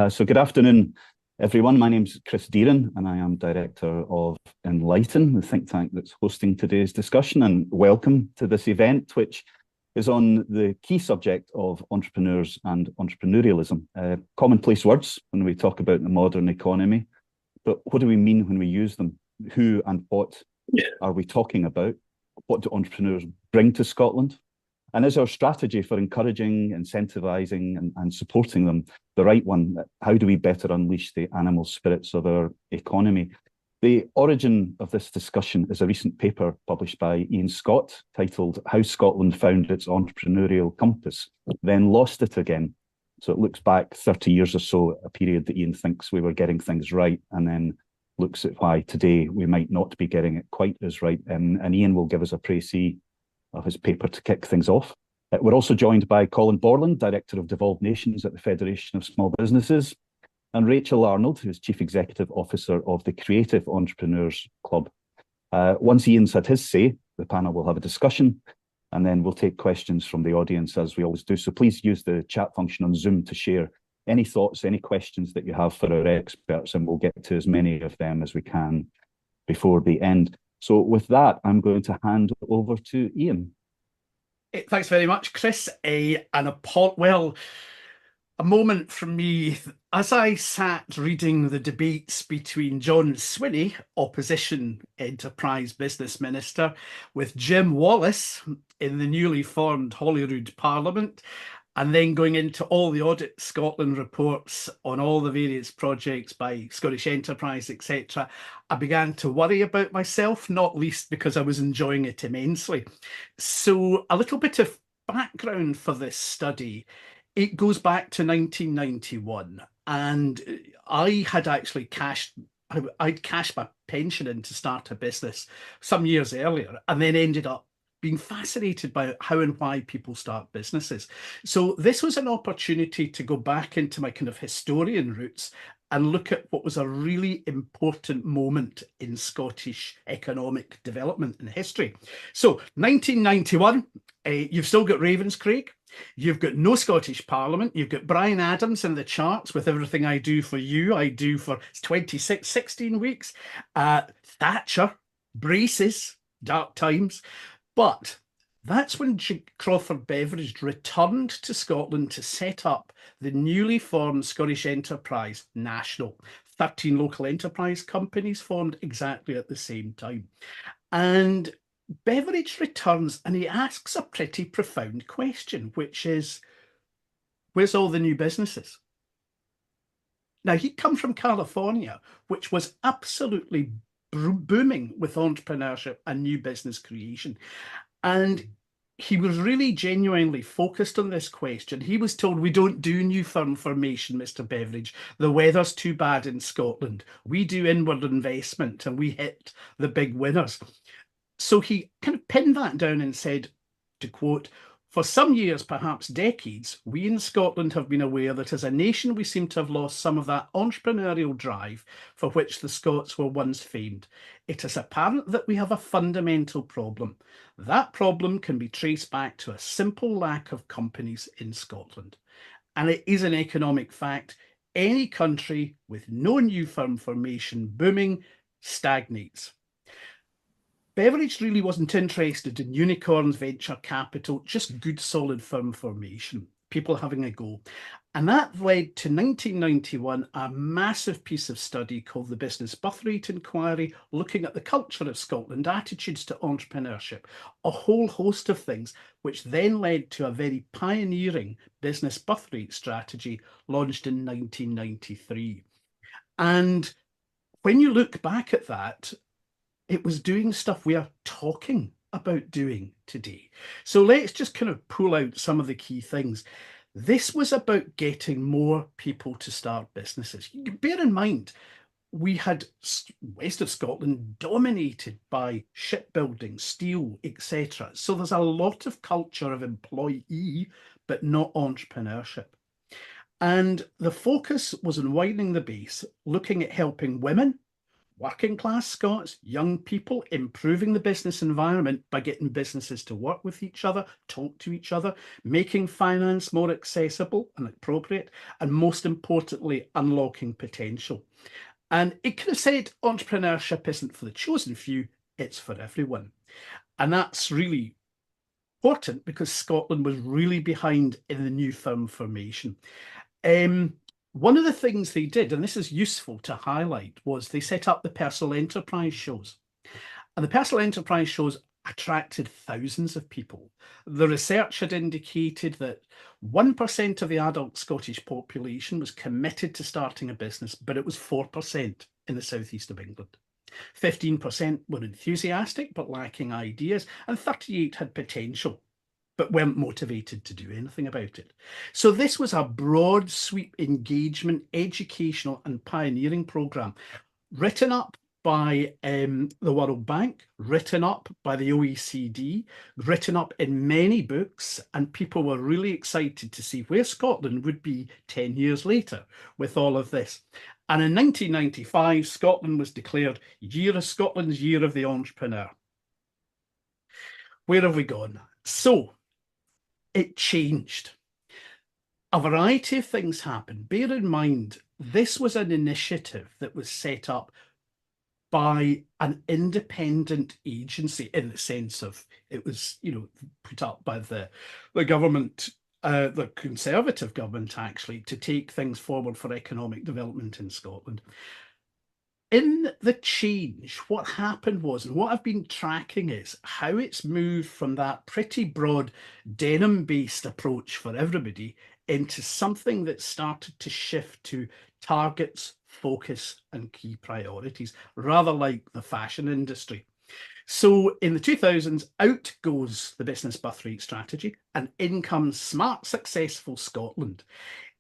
So good afternoon, everyone. My name's Chris Deeran, and I am Director of Enlighten, the think tank that's hosting today's discussion. And welcome to this event, which is on the key subject of entrepreneurs and entrepreneurialism. Commonplace words when we talk about the modern economy, but what do we mean when we use them? Who and what are we talking about? What do entrepreneurs bring to Scotland? And is our strategy for encouraging, incentivising and supporting them the right one? How do we better unleash the animal spirits of our economy? The origin of this discussion is a recent paper published by Ian Scott titled How Scotland Found Its Entrepreneurial Compass, Then Lost It Again. So it looks back 30 years or so, a period that Ian thinks we were getting things right, and then looks at why today we might not be getting it quite as right. And Ian will give us a précis of his paper to kick things off. We're also joined by Colin Borland, Director of Devolved Nations at the Federation of Small Businesses, and Rachel Arnold, who's Chief Executive Officer of the Creative Entrepreneurs Club. Once Ian's had his say, the panel will have a discussion, and then we'll take questions from the audience as we always do. So please use the chat function on Zoom to share any thoughts, any questions that you have for our experts, and we'll get to as many of them as we can before the end. So with that, I'm going to hand over to Ian. Thanks very much, Chris. A moment from me as I sat reading the debates between John Swinney, Opposition Enterprise Business Minister, with Jim Wallace in the newly formed Holyrood Parliament, and then going into all the Audit Scotland reports on all the various projects by Scottish Enterprise, etc., I began to worry about myself, not least because I was enjoying it immensely. So a little bit of background for this study. It goes back to 1991, and I had actually I'd cashed my pension in to start a business some years earlier, and then ended up being fascinated by how and why people start businesses. So this was an opportunity to go back into my kind of historian roots and look at what was a really important moment in Scottish economic development and history. So 1991, you've still got Ravenscraig. You've got no Scottish Parliament. You've got Brian Adams in the charts with Everything I Do for You, I Do for 16 weeks. Thatcher, braces, dark times. But that's when Crawford Beveridge returned to Scotland to set up the newly formed Scottish Enterprise National. 13 local enterprise companies formed exactly at the same time. And Beveridge returns and he asks a pretty profound question, which is, where's all the new businesses? Now, he'd come from California, which was absolutely booming with entrepreneurship and new business creation. And he was really genuinely focused on this question. He was told, we don't do new firm formation, Mr. Beveridge. The weather's too bad in Scotland. We do inward investment and we hit the big winners. So he kind of pinned that down and said, to quote, for some years, perhaps decades, we in Scotland have been aware that as a nation we seem to have lost some of that entrepreneurial drive for which the Scots were once famed. It is apparent that we have a fundamental problem. That problem can be traced back to a simple lack of companies in Scotland. And it is an economic fact. Any country with no new firm formation booming stagnates. Beveridge really wasn't interested in unicorns, venture capital, just good solid firm formation, people having a go. And that led to 1991, a massive piece of study called the Business Birth Rate Inquiry, looking at the culture of Scotland, attitudes to entrepreneurship, a whole host of things, which then led to a very pioneering business birth rate strategy launched in 1993. And when you look back at that, it was doing stuff we are talking about doing today. So let's just kind of pull out some of the key things. This was about getting more people to start businesses. Bear in mind, we had west of Scotland dominated by shipbuilding, steel, etc. So there's a lot of culture of employee, but not entrepreneurship. And the focus was on widening the base, looking at helping women, working class Scots, young people, improving the business environment by getting businesses to work with each other, talk to each other, making finance more accessible and appropriate, and most importantly, unlocking potential. And it could have said entrepreneurship isn't for the chosen few, it's for everyone. And that's really important because Scotland was really behind in the new firm formation. One of the things they did, and this is useful to highlight, was they set up the personal enterprise shows. And the personal enterprise shows attracted thousands of people. The research had indicated that 1% of the adult Scottish population was committed to starting a business, but it was 4% in the southeast of England. 15% were enthusiastic but lacking ideas, and 38% had potential but weren't motivated to do anything about it. So this was a broad sweep engagement, educational and pioneering programme written up by the World Bank, written up by the OECD, written up in many books, and people were really excited to see where Scotland would be 10 years later with all of this. And in 1995, Scotland was declared Scotland's Year of the Entrepreneur. Where have we gone? So, it changed. A variety of things happened. Bear in mind, this was an initiative that was set up by an independent agency in the sense of it was, put up by the government, the Conservative government actually, to take things forward for economic development in Scotland. In the change, what happened was, and what I've been tracking is how it's moved from that pretty broad denim-based approach for everybody into something that started to shift to targets, focus, and key priorities, rather like the fashion industry. So in the 2000s, out goes the business birth rate strategy, and in comes Smart Successful Scotland.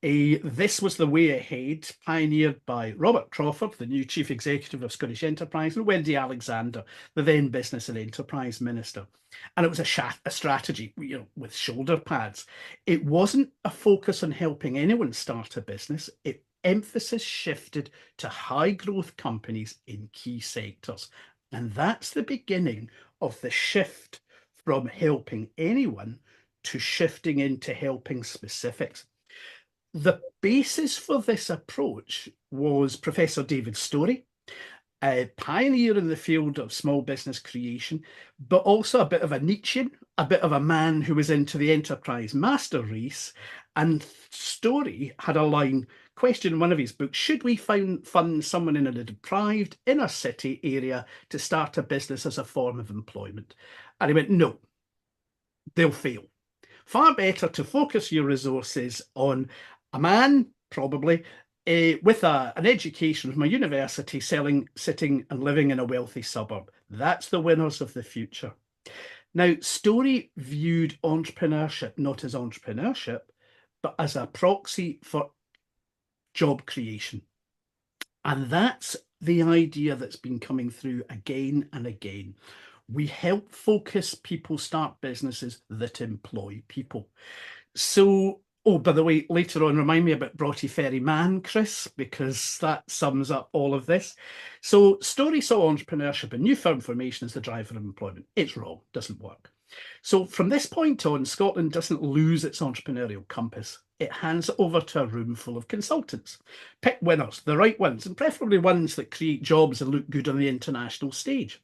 This was the way ahead, pioneered by Robert Crawford, the new Chief Executive of Scottish Enterprise, and Wendy Alexander, the then Business and Enterprise Minister. And it was a strategy, with shoulder pads. It wasn't a focus on helping anyone start a business. Emphasis shifted to high growth companies in key sectors. And that's the beginning of the shift from helping anyone to shifting into helping specifics. The basis for this approach was Professor David Storey, a pioneer in the field of small business creation, but also a bit of a Nietzschean, a bit of a man who was into the enterprise master race. And Storey had a line, question in one of his books, should we fund someone in a deprived inner city area to start a business as a form of employment? And he went, no, they'll fail. Far better to focus your resources on a man, probably, with an education from a university, sitting and living in a wealthy suburb. That's the winners of the future. Now, Storey viewed entrepreneurship not as entrepreneurship, but as a proxy for job creation. And that's the idea that's been coming through again and again. We help focus people start businesses that employ people. So, oh, by the way, later on, remind me about Broughty Ferry Man, Chris, because that sums up all of this. So Storey saw entrepreneurship and new firm formation as the driver of employment. It's wrong, doesn't work. So from this point on, Scotland doesn't lose its entrepreneurial compass. It hands it over to a room full of consultants. Pick winners, the right ones, and preferably ones that create jobs and look good on the international stage.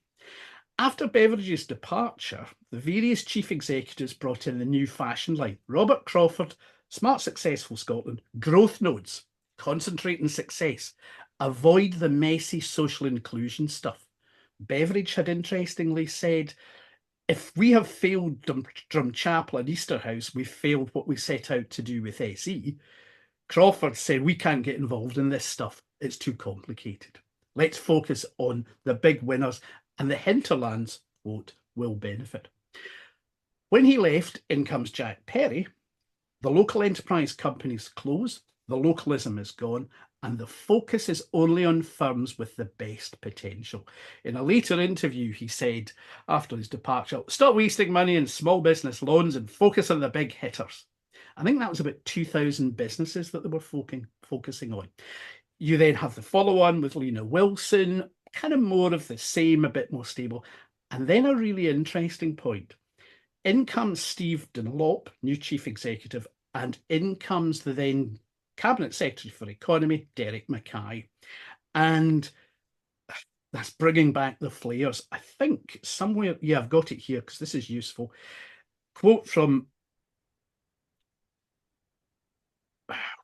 After Beveridge's departure, the various chief executives brought in the new fashion line. Robert Crawford, Smart Successful Scotland, growth nodes, concentrate on success, avoid the messy social inclusion stuff. Beveridge had interestingly said, if we have failed Drumchapel and Easterhouse, we've failed what we set out to do with SE. Crawford said, we can't get involved in this stuff. It's too complicated. Let's focus on the big winners, and the hinterlands, quote, will benefit. When he left, in comes Jack Perry. The local enterprise companies close, the localism is gone, and the focus is only on firms with the best potential. In a later interview, he said, after his departure, stop wasting money in small business loans and focus on the big hitters. I think that was about 2,000 businesses that they were focusing on. You then have the follow-on with Lena Wilson, kind of more of the same, a bit more stable. And then a really interesting point. In comes Steve Dunlop, new chief executive, and in comes the then cabinet secretary for economy, Derek Mackay. And that's bringing back the flares. I think somewhere, yeah, I've got it here because this is useful. Quote from,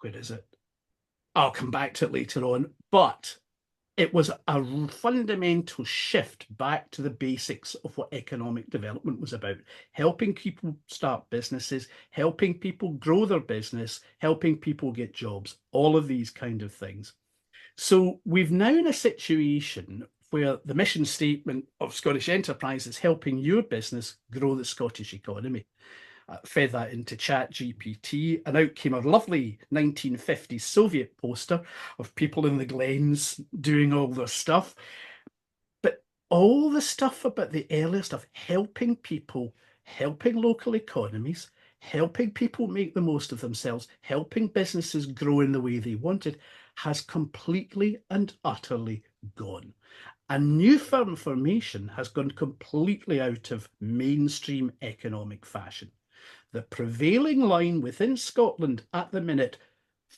where is it? I'll come back to it later on. But it was a fundamental shift back to the basics of what economic development was about. Helping people start businesses, helping people grow their business, helping people get jobs, all of these kind of things. So we've now in a situation where the mission statement of Scottish Enterprise is helping your business grow the Scottish economy. Fed that into ChatGPT, and out came a lovely 1950s Soviet poster of people in the glens doing all their stuff. But all the stuff about the earlier stuff, helping people, helping local economies, helping people make the most of themselves, helping businesses grow in the way they wanted, has completely and utterly gone. And new firm formation has gone completely out of mainstream economic fashion. The prevailing line within Scotland at the minute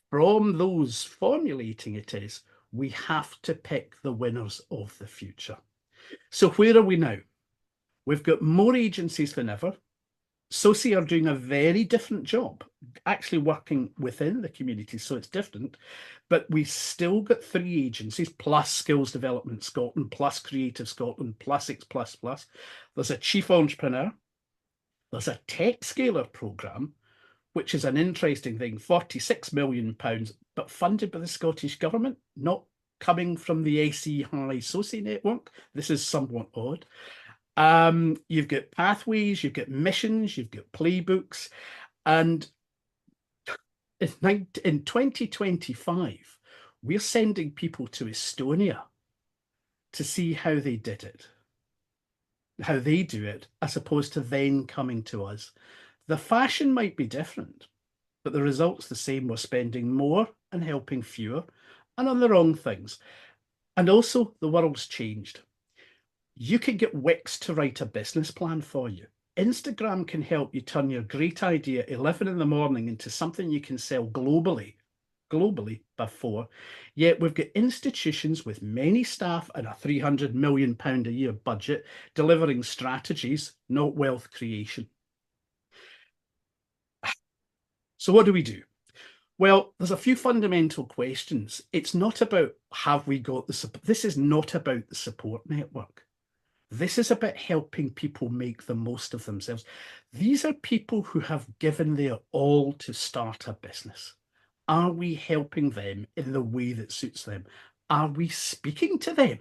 from those formulating it is, we have to pick the winners of the future. So where are we now? We've got more agencies than ever. SOCI are doing a very different job, actually working within the community, so it's different. But we still got 3 agencies, plus Skills Development Scotland, plus Creative Scotland, plus X++. There's a chief entrepreneur. There's a tech scaler programme, which is an interesting thing, £46 million, but funded by the Scottish Government, not coming from the SE High SOCI network. This is somewhat odd. You've got pathways, you've got missions, you've got playbooks, and in 2025, we're sending people to Estonia to see how they did it, how they do it, as opposed to then coming to us. The fashion might be different, but the result's the same. We're spending more and helping fewer and on the wrong things. And also, the world's changed. You can get Wix to write a business plan for you. Instagram can help you turn your great idea at 11 in the morning into something you can sell globally before. Yet we've got institutions with many staff and a £300 million a year budget delivering strategies, not wealth creation. So what do we do? Well, there's a few fundamental questions. It's not about have we got the support. This is not about the support network. This is about helping people make the most of themselves. These are people who have given their all to start a business. Are we helping them in the way that suits them? Are we speaking to them?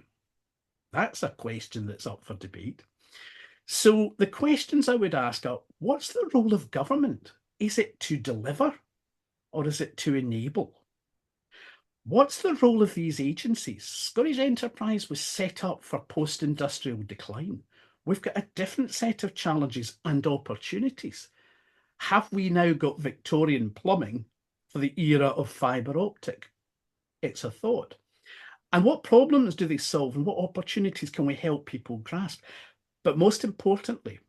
That's a question that's up for debate. So the questions I would ask are, what's the role of government? Is it to deliver or is it to enable? What's the role of these agencies? Scottish Enterprise was set up for post-industrial decline. We've got a different set of challenges and opportunities. Have we now got Victorian plumbing for the era of fibre optic? It's a thought. And what problems do they solve and what opportunities can we help people grasp? But most importantly,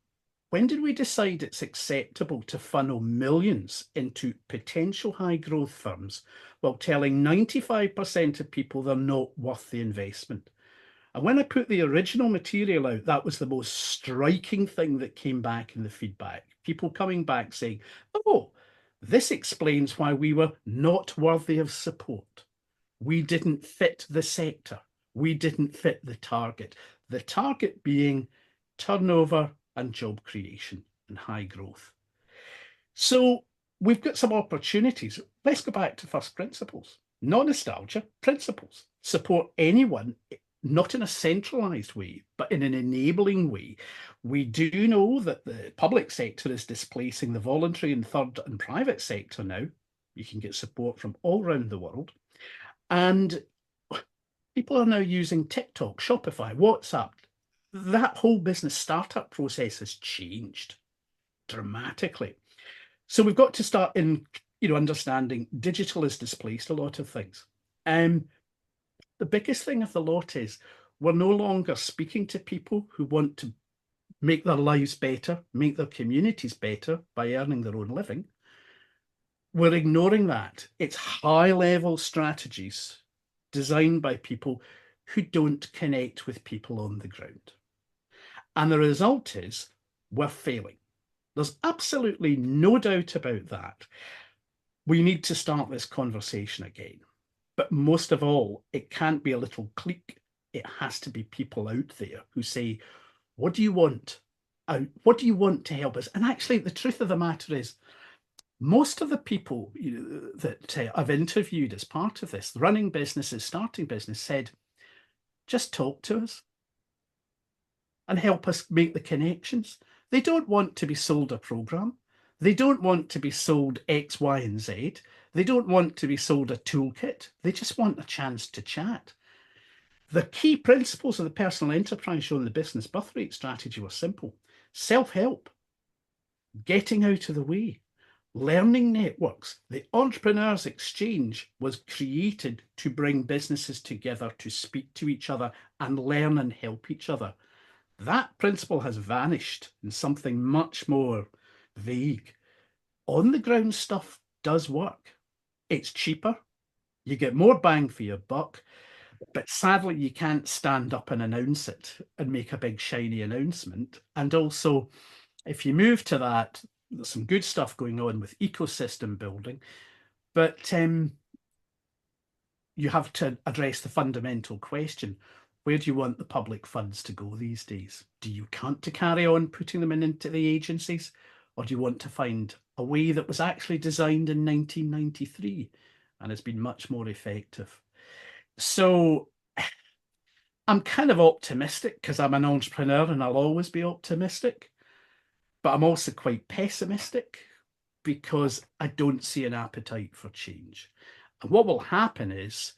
when did we decide it's acceptable to funnel millions into potential high growth firms while telling 95% of people they're not worth the investment? And when I put the original material out, that was the most striking thing that came back in the feedback. People coming back saying, oh, this explains why we were not worthy of support. We didn't fit the sector. We didn't fit the target. The target being turnover and job creation and high growth. So we've got some opportunities. Let's go back to first principles. Not nostalgia, principles. Support anyone, not in a centralized way, but in an enabling way. We do know that the public sector is displacing the voluntary and third and private sector now. You can get support from all around the world. And people are now using TikTok, Shopify, WhatsApp. That whole business startup process has changed dramatically. So we've got to start in, understanding digital has displaced a lot of things. The biggest thing of the lot is We're no longer speaking to people who want to make their lives better, make their communities better by earning their own living. We're ignoring that. It's high-level strategies designed by people who don't connect with people on the ground. And the result is we're failing. There's absolutely no doubt about that. We need to start this conversation again. But most of all, it can't be a little clique. It has to be people out there who say, what do you want? What do you want to help us? And actually, the truth of the matter is, most of the people that I've interviewed as part of this, running businesses, starting business, said, just talk to us and help us make the connections. They don't want to be sold a program. They don't want to be sold X, Y, and Z. They don't want to be sold a toolkit. They just want a chance to chat. The key principles of the personal enterprise shown in the business birth rate strategy were simple. Self-help, getting out of the way, learning networks. The Entrepreneurs Exchange was created to bring businesses together to speak to each other and learn and help each other. That principle has vanished in something much more vague. On the ground stuff does work. It's cheaper. You get more bang for your buck. But sadly, you can't stand up and announce it and make a big shiny announcement. And also, if you move to that, there's some good stuff going on with ecosystem building, but you have to address the fundamental question. Where do you want the public funds to go these days? Do you want to carry on putting them into the agencies, or do you want to find a way that was actually designed in 1993 and has been much more effective? So I'm kind of optimistic because I'm an entrepreneur and I'll always be optimistic, but I'm also quite pessimistic because I don't see an appetite for change. And what will happen is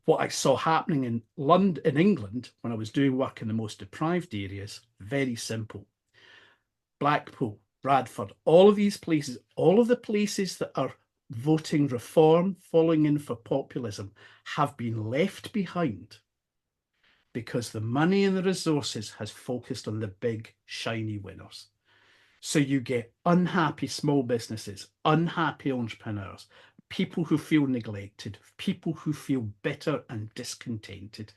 what I saw happening in London, in England, when I was doing work in the most deprived areas, very simple. Blackpool, Bradford, all of these places, all of the places that are voting reform, falling in for populism, have been left behind because the money and the resources has focused on the big, shiny winners. So you get unhappy small businesses, unhappy entrepreneurs, people who feel neglected, people who feel bitter and discontented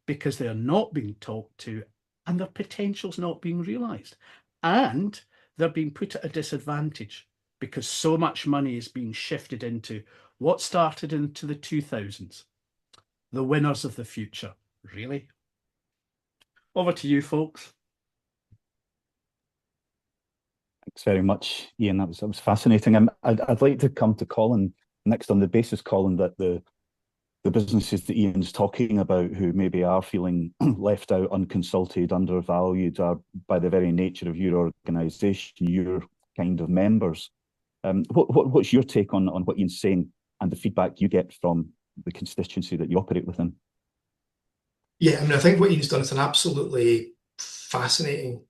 because they are not being talked to and their potential's not being realised. And they're being put at a disadvantage because so much money is being shifted into what started into the 2000s, the winners of the future. Really? Over to you, folks. Thanks very much, Ian. That was fascinating. I'd like to come to Colin next on the basis, Colin, that the businesses that Ian's talking about who maybe are feeling left out, unconsulted, undervalued, are by the very nature of your organisation, your kind of members. What's your take on what Ian's saying and the feedback you get from the constituency that you operate within? Yeah, I mean, I think what Ian's done is an absolutely fascinating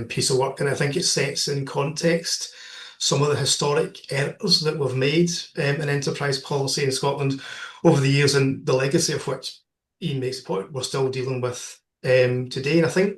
piece of work, and I think it sets in context some of the historic errors that we've made in enterprise policy in Scotland over the years, and the legacy of which Ian makes the point we're still dealing with today. And I think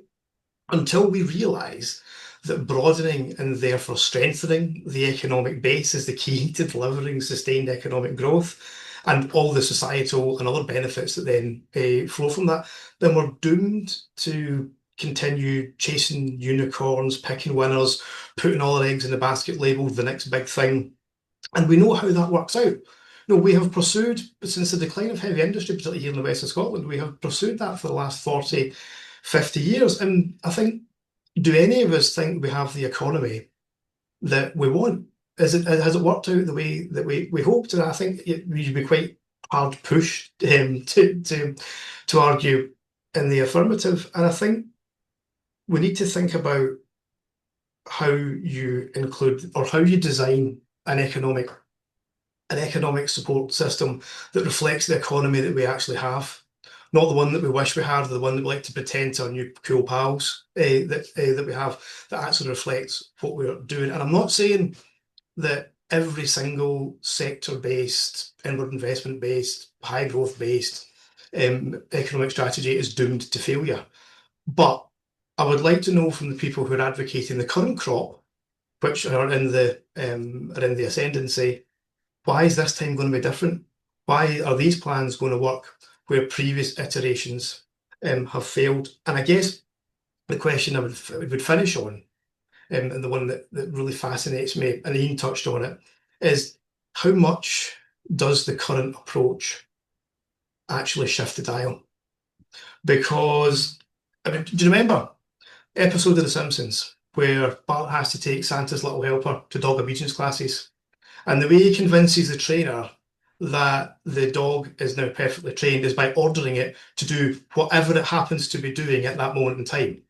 until we realise that broadening and therefore strengthening the economic base is the key to delivering sustained economic growth and all the societal and other benefits that then flow from that, then we're doomed to continue chasing unicorns, picking winners, putting all our eggs in the basket labelled the next big thing. And we know how that works out. No, we have pursued, since the decline of heavy industry, particularly here in the west of Scotland, we have pursued that for the last 40, 50 years. And I think, do any of us think we have the economy that we want? Has it worked out the way that we hoped? And I think we'd be quite hard pushed to argue in the affirmative. And I think we need to think about how you include or how you design an economic support system that reflects the economy that we actually have, not the one that we wish we had, or the one that we like to pretend to our new cool pals that we have, that actually reflects what we're doing. And I'm not saying that every single sector-based, inward investment-based, high growth-based economic strategy is doomed to failure. But I would like to know from the people who are advocating the current crop, which are in the ascendancy, why is this time going to be different? Why are these plans going to work where previous iterations have failed? And I guess the question I would finish on, and the one that really fascinates me, and Ian touched on it, is how much does the current approach actually shift the dial? Because, I mean, do you remember episode of The Simpsons where Bart has to take Santa's little helper to dog obedience classes? And the way he convinces the trainer that the dog is now perfectly trained is by ordering it to do whatever it happens to be doing at that moment in time.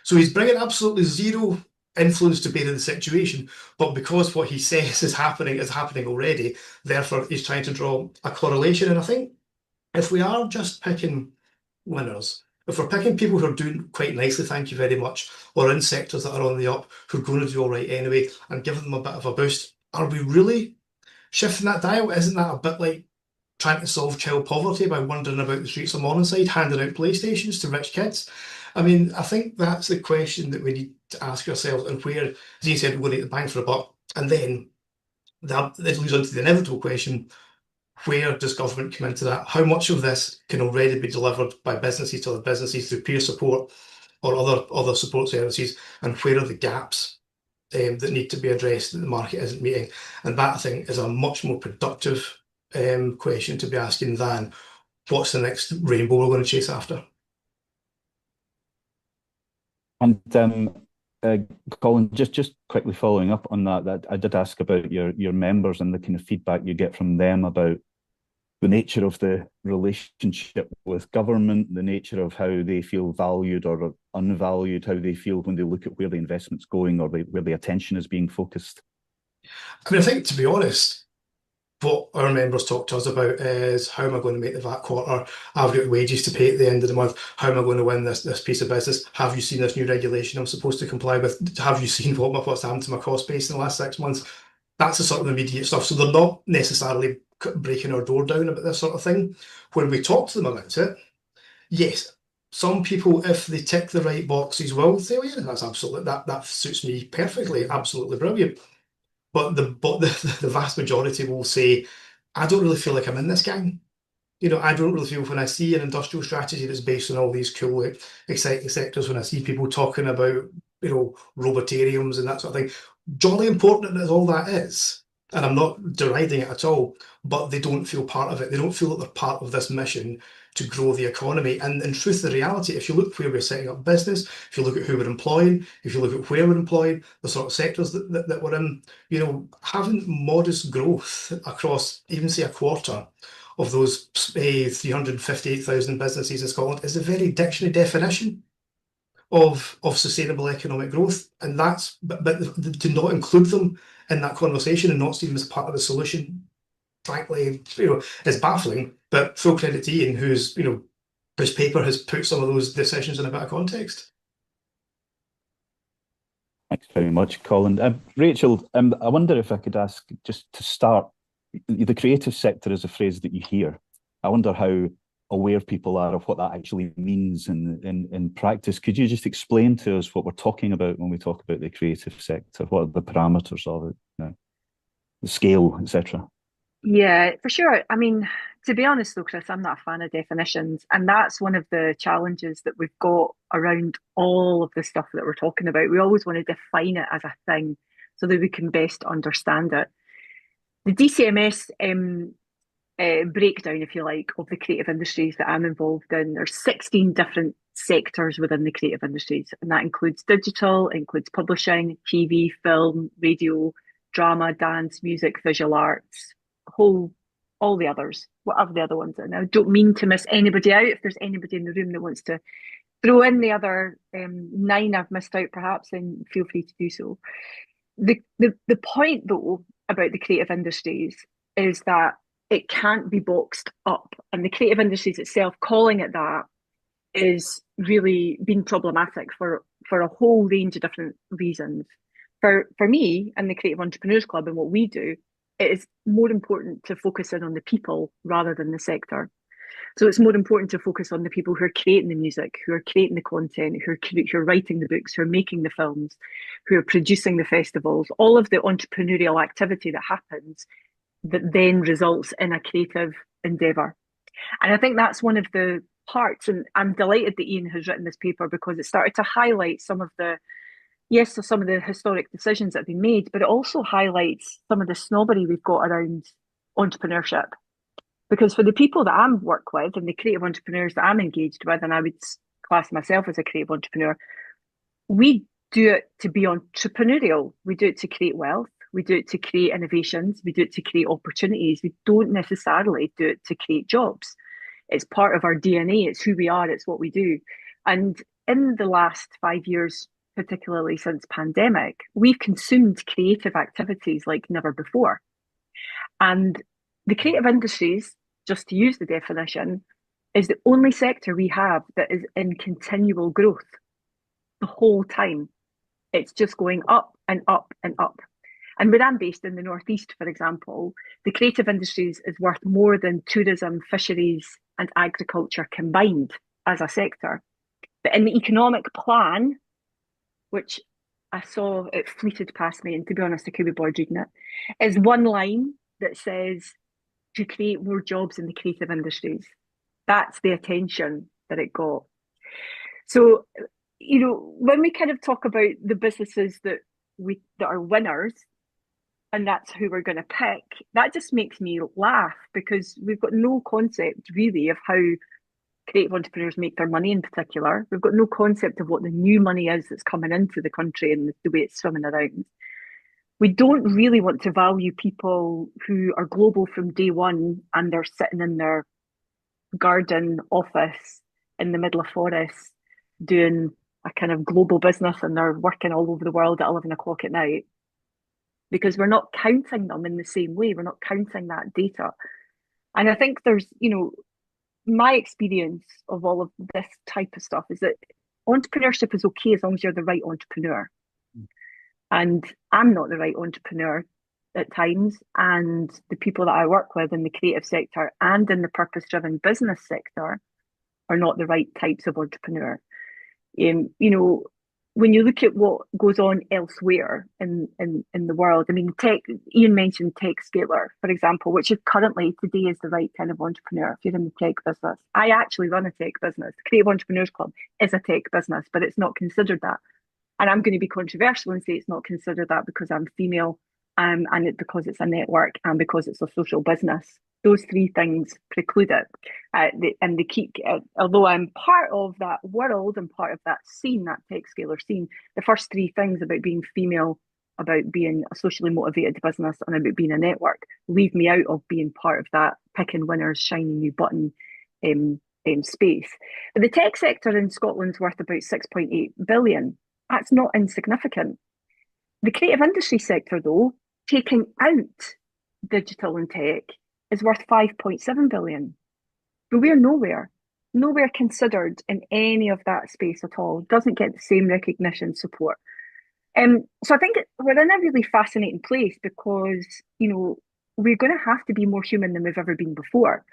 So he's bringing absolutely zero influence to bear in the situation, but because what he says is happening already, therefore he's trying to draw a correlation. And I think if we are just picking winners, if we're picking people who are doing quite nicely, thank you very much, or in sectors that are on the up, who are going to do all right anyway, and giving them a bit of a boost, are we really shifting that dial? Isn't that a bit like trying to solve child poverty by wandering about the streets of Morningside, handing out PlayStations to rich kids? I mean, I think that's the question that we need to ask ourselves, and where, as you said, we're going to get the bang for a buck. And then that leads on to the inevitable question: where does government come into that? How much of this can already be delivered by businesses to other businesses through peer support or other support services? And where are the gaps that need to be addressed that the market isn't meeting? And that, I think, is a much more productive question to be asking than what's the next rainbow we're going to chase after. And uh, Colin, just quickly following up on that I did ask about your members and the kind of feedback you get from them about the nature of the relationship with government, the nature of how they feel valued or unvalued, how they feel when they look at where the investment's going or where the attention is being focused. I mean, I think, to be honest, what our members talk to us about is, how am I going to make the VAT quarter? I've got wages to pay at the end of the month. How am I going to win this piece of business? Have you seen this new regulation I'm supposed to comply with? Have you seen what's happened to my cost base in the last 6 months? That's the sort of immediate stuff. So they're not necessarily breaking our door down about this sort of thing. When we talk to them about it, yes, some people, if they tick the right boxes, will say, "Oh yeah, that's absolutely, that suits me perfectly, absolutely brilliant." But the vast majority will say, "I don't really feel like I'm in this gang. I don't really feel, when I see an industrial strategy that's based on all these cool, exciting sectors, when I see people talking about, robotariums and that sort of thing, jolly important as all that is, and I'm not deriding it at all, but they don't feel part of it. They don't feel that they're part of this mission to grow the economy. And in truth, the reality, if you look where we're setting up business, if you look at who we're employing, if you look at where we're employed, the sort of sectors that we're in, having modest growth across even, say, a quarter of those 358,000 businesses in Scotland is a very dictionary definition of sustainable economic growth. And but to not include them in that conversation and not see them as part of the solution, frankly, is baffling. But full credit to Ian, whose paper has put some of those decisions in a bit of context. Thanks very much, Colin. Rachel, I wonder if I could ask, just to start, the creative sector is a phrase that you hear. I wonder how aware people are of what that actually means in practice. Could you just explain to us what we're talking about when we talk about the creative sector? What are the parameters of it, the scale, etc.? Yeah, for sure. I mean, to be honest though, Chris, I'm not a fan of definitions. And that's one of the challenges that we've got around all of the stuff that we're talking about. We always want to define it as a thing so that we can best understand it. The DCMS breakdown, if you like, of the creative industries that I'm involved in, there's 16 different sectors within the creative industries. And that includes digital, it includes publishing, TV, film, radio, drama, dance, music, visual arts, all the others, whatever the other ones are. Now, I don't mean to miss anybody out. If there's anybody in the room that wants to throw in the other 9 I've missed out, perhaps, then feel free to do so. The point, though, about the creative industries is that it can't be boxed up, and the creative industries itself, calling it that, is really been problematic for a whole range of different reasons. For me and the Creative Entrepreneurs Club and what we do, it is more important to focus in on the people rather than the sector. So it's more important to focus on the people who are creating the music, who are creating the content, who are writing the books, who are making the films, who are producing the festivals, all of the entrepreneurial activity that happens that then results in a creative endeavour. And I think that's one of the parts, and I'm delighted that Ian has written this paper because it started to highlight some of the, yes, so some of the historic decisions that have been made, but it also highlights some of the snobbery we've got around entrepreneurship. Because for the people that I work with and the creative entrepreneurs that I'm engaged with, and I would class myself as a creative entrepreneur, we do it to be entrepreneurial. We do it to create wealth. We do it to create innovations. We do it to create opportunities. We don't necessarily do it to create jobs. It's part of our DNA. It's who we are. It's what we do. And in the last 5 years, particularly since pandemic, we've consumed creative activities like never before. And the creative industries, just to use the definition, is the only sector we have that is in continual growth the whole time. It's just going up and up and up. And where I'm based in the Northeast, for example, the creative industries is worth more than tourism, fisheries, and agriculture combined as a sector. But in the economic plan, which I saw it fleeted past me, and to be honest, I could be bored reading it, is one line that says to create more jobs in the creative industries. That's the attention that it got. So, you know, when we kind of talk about the businesses that are winners, and that's who we're going to pick, that just makes me laugh because we've got no concept really of how creative entrepreneurs make their money in particular. We've got no concept of what the new money is that's coming into the country and the way it's swimming around. We don't really want to value people who are global from day one and they're sitting in their garden office in the middle of forest doing a kind of global business and they're working all over the world at 11 o'clock at night, because we're not counting them in the same way. We're not counting that data. And I think there's, you know, my experience of all of this type of stuff is that entrepreneurship is okay as long as you're the right entrepreneur. And I'm not the right entrepreneur at times. And the people that I work with in the creative sector and in the purpose-driven business sector are not the right types of entrepreneur. You know, when you look at what goes on elsewhere in the world, I mean, Ian mentioned TechScaler, for example, which is currently today is the right kind of entrepreneur if you're in the tech business. I actually run a tech business. The Creative Entrepreneurs Club is a tech business, but it's not considered that. And I'm going to be controversial and say it's not considered that because I'm female, and because it's a network and because it's a social business. Those three things preclude it. And they keep, although I'm part of that world and part of that scene, that TechScaler scene, the first three things about being female, about being a socially motivated business, and about being a network leave me out of being part of that picking winners, shiny new button space. But the tech sector in Scotland's worth about 6.8 billion. That's not insignificant. The creative industry sector, though, taking out digital and tech, is worth 5.7 billion. But we're nowhere considered in any of that space at all. Doesn't get the same recognition, support. So I think we're in a really fascinating place because, you know, we're going to have to be more human than we've ever been before.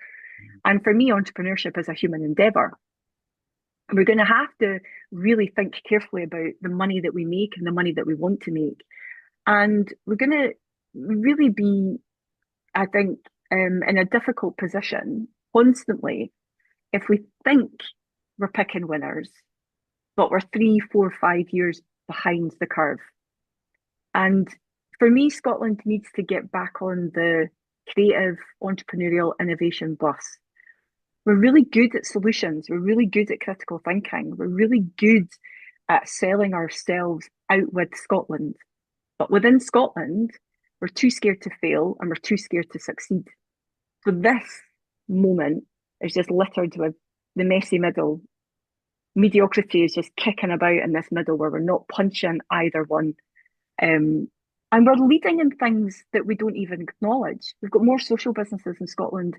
And for me, entrepreneurship is a human endeavor. And we're going to have to really think carefully about the money that we make and the money that we want to make. And we're going to really be, I think, in a difficult position constantly if we think we're picking winners, but we're 3, 4, 5 years behind the curve. And for me, Scotland needs to get back on the creative entrepreneurial innovation bus. We're really good at solutions. We're really good at critical thinking. We're really good at selling ourselves out with Scotland. But within Scotland, we're too scared to fail and we're too scared to succeed. So this moment is just littered with the messy middle. Mediocrity is just kicking about in this middle where we're not punching either one. And we're leading in things that we don't even acknowledge. We've got more social businesses in Scotland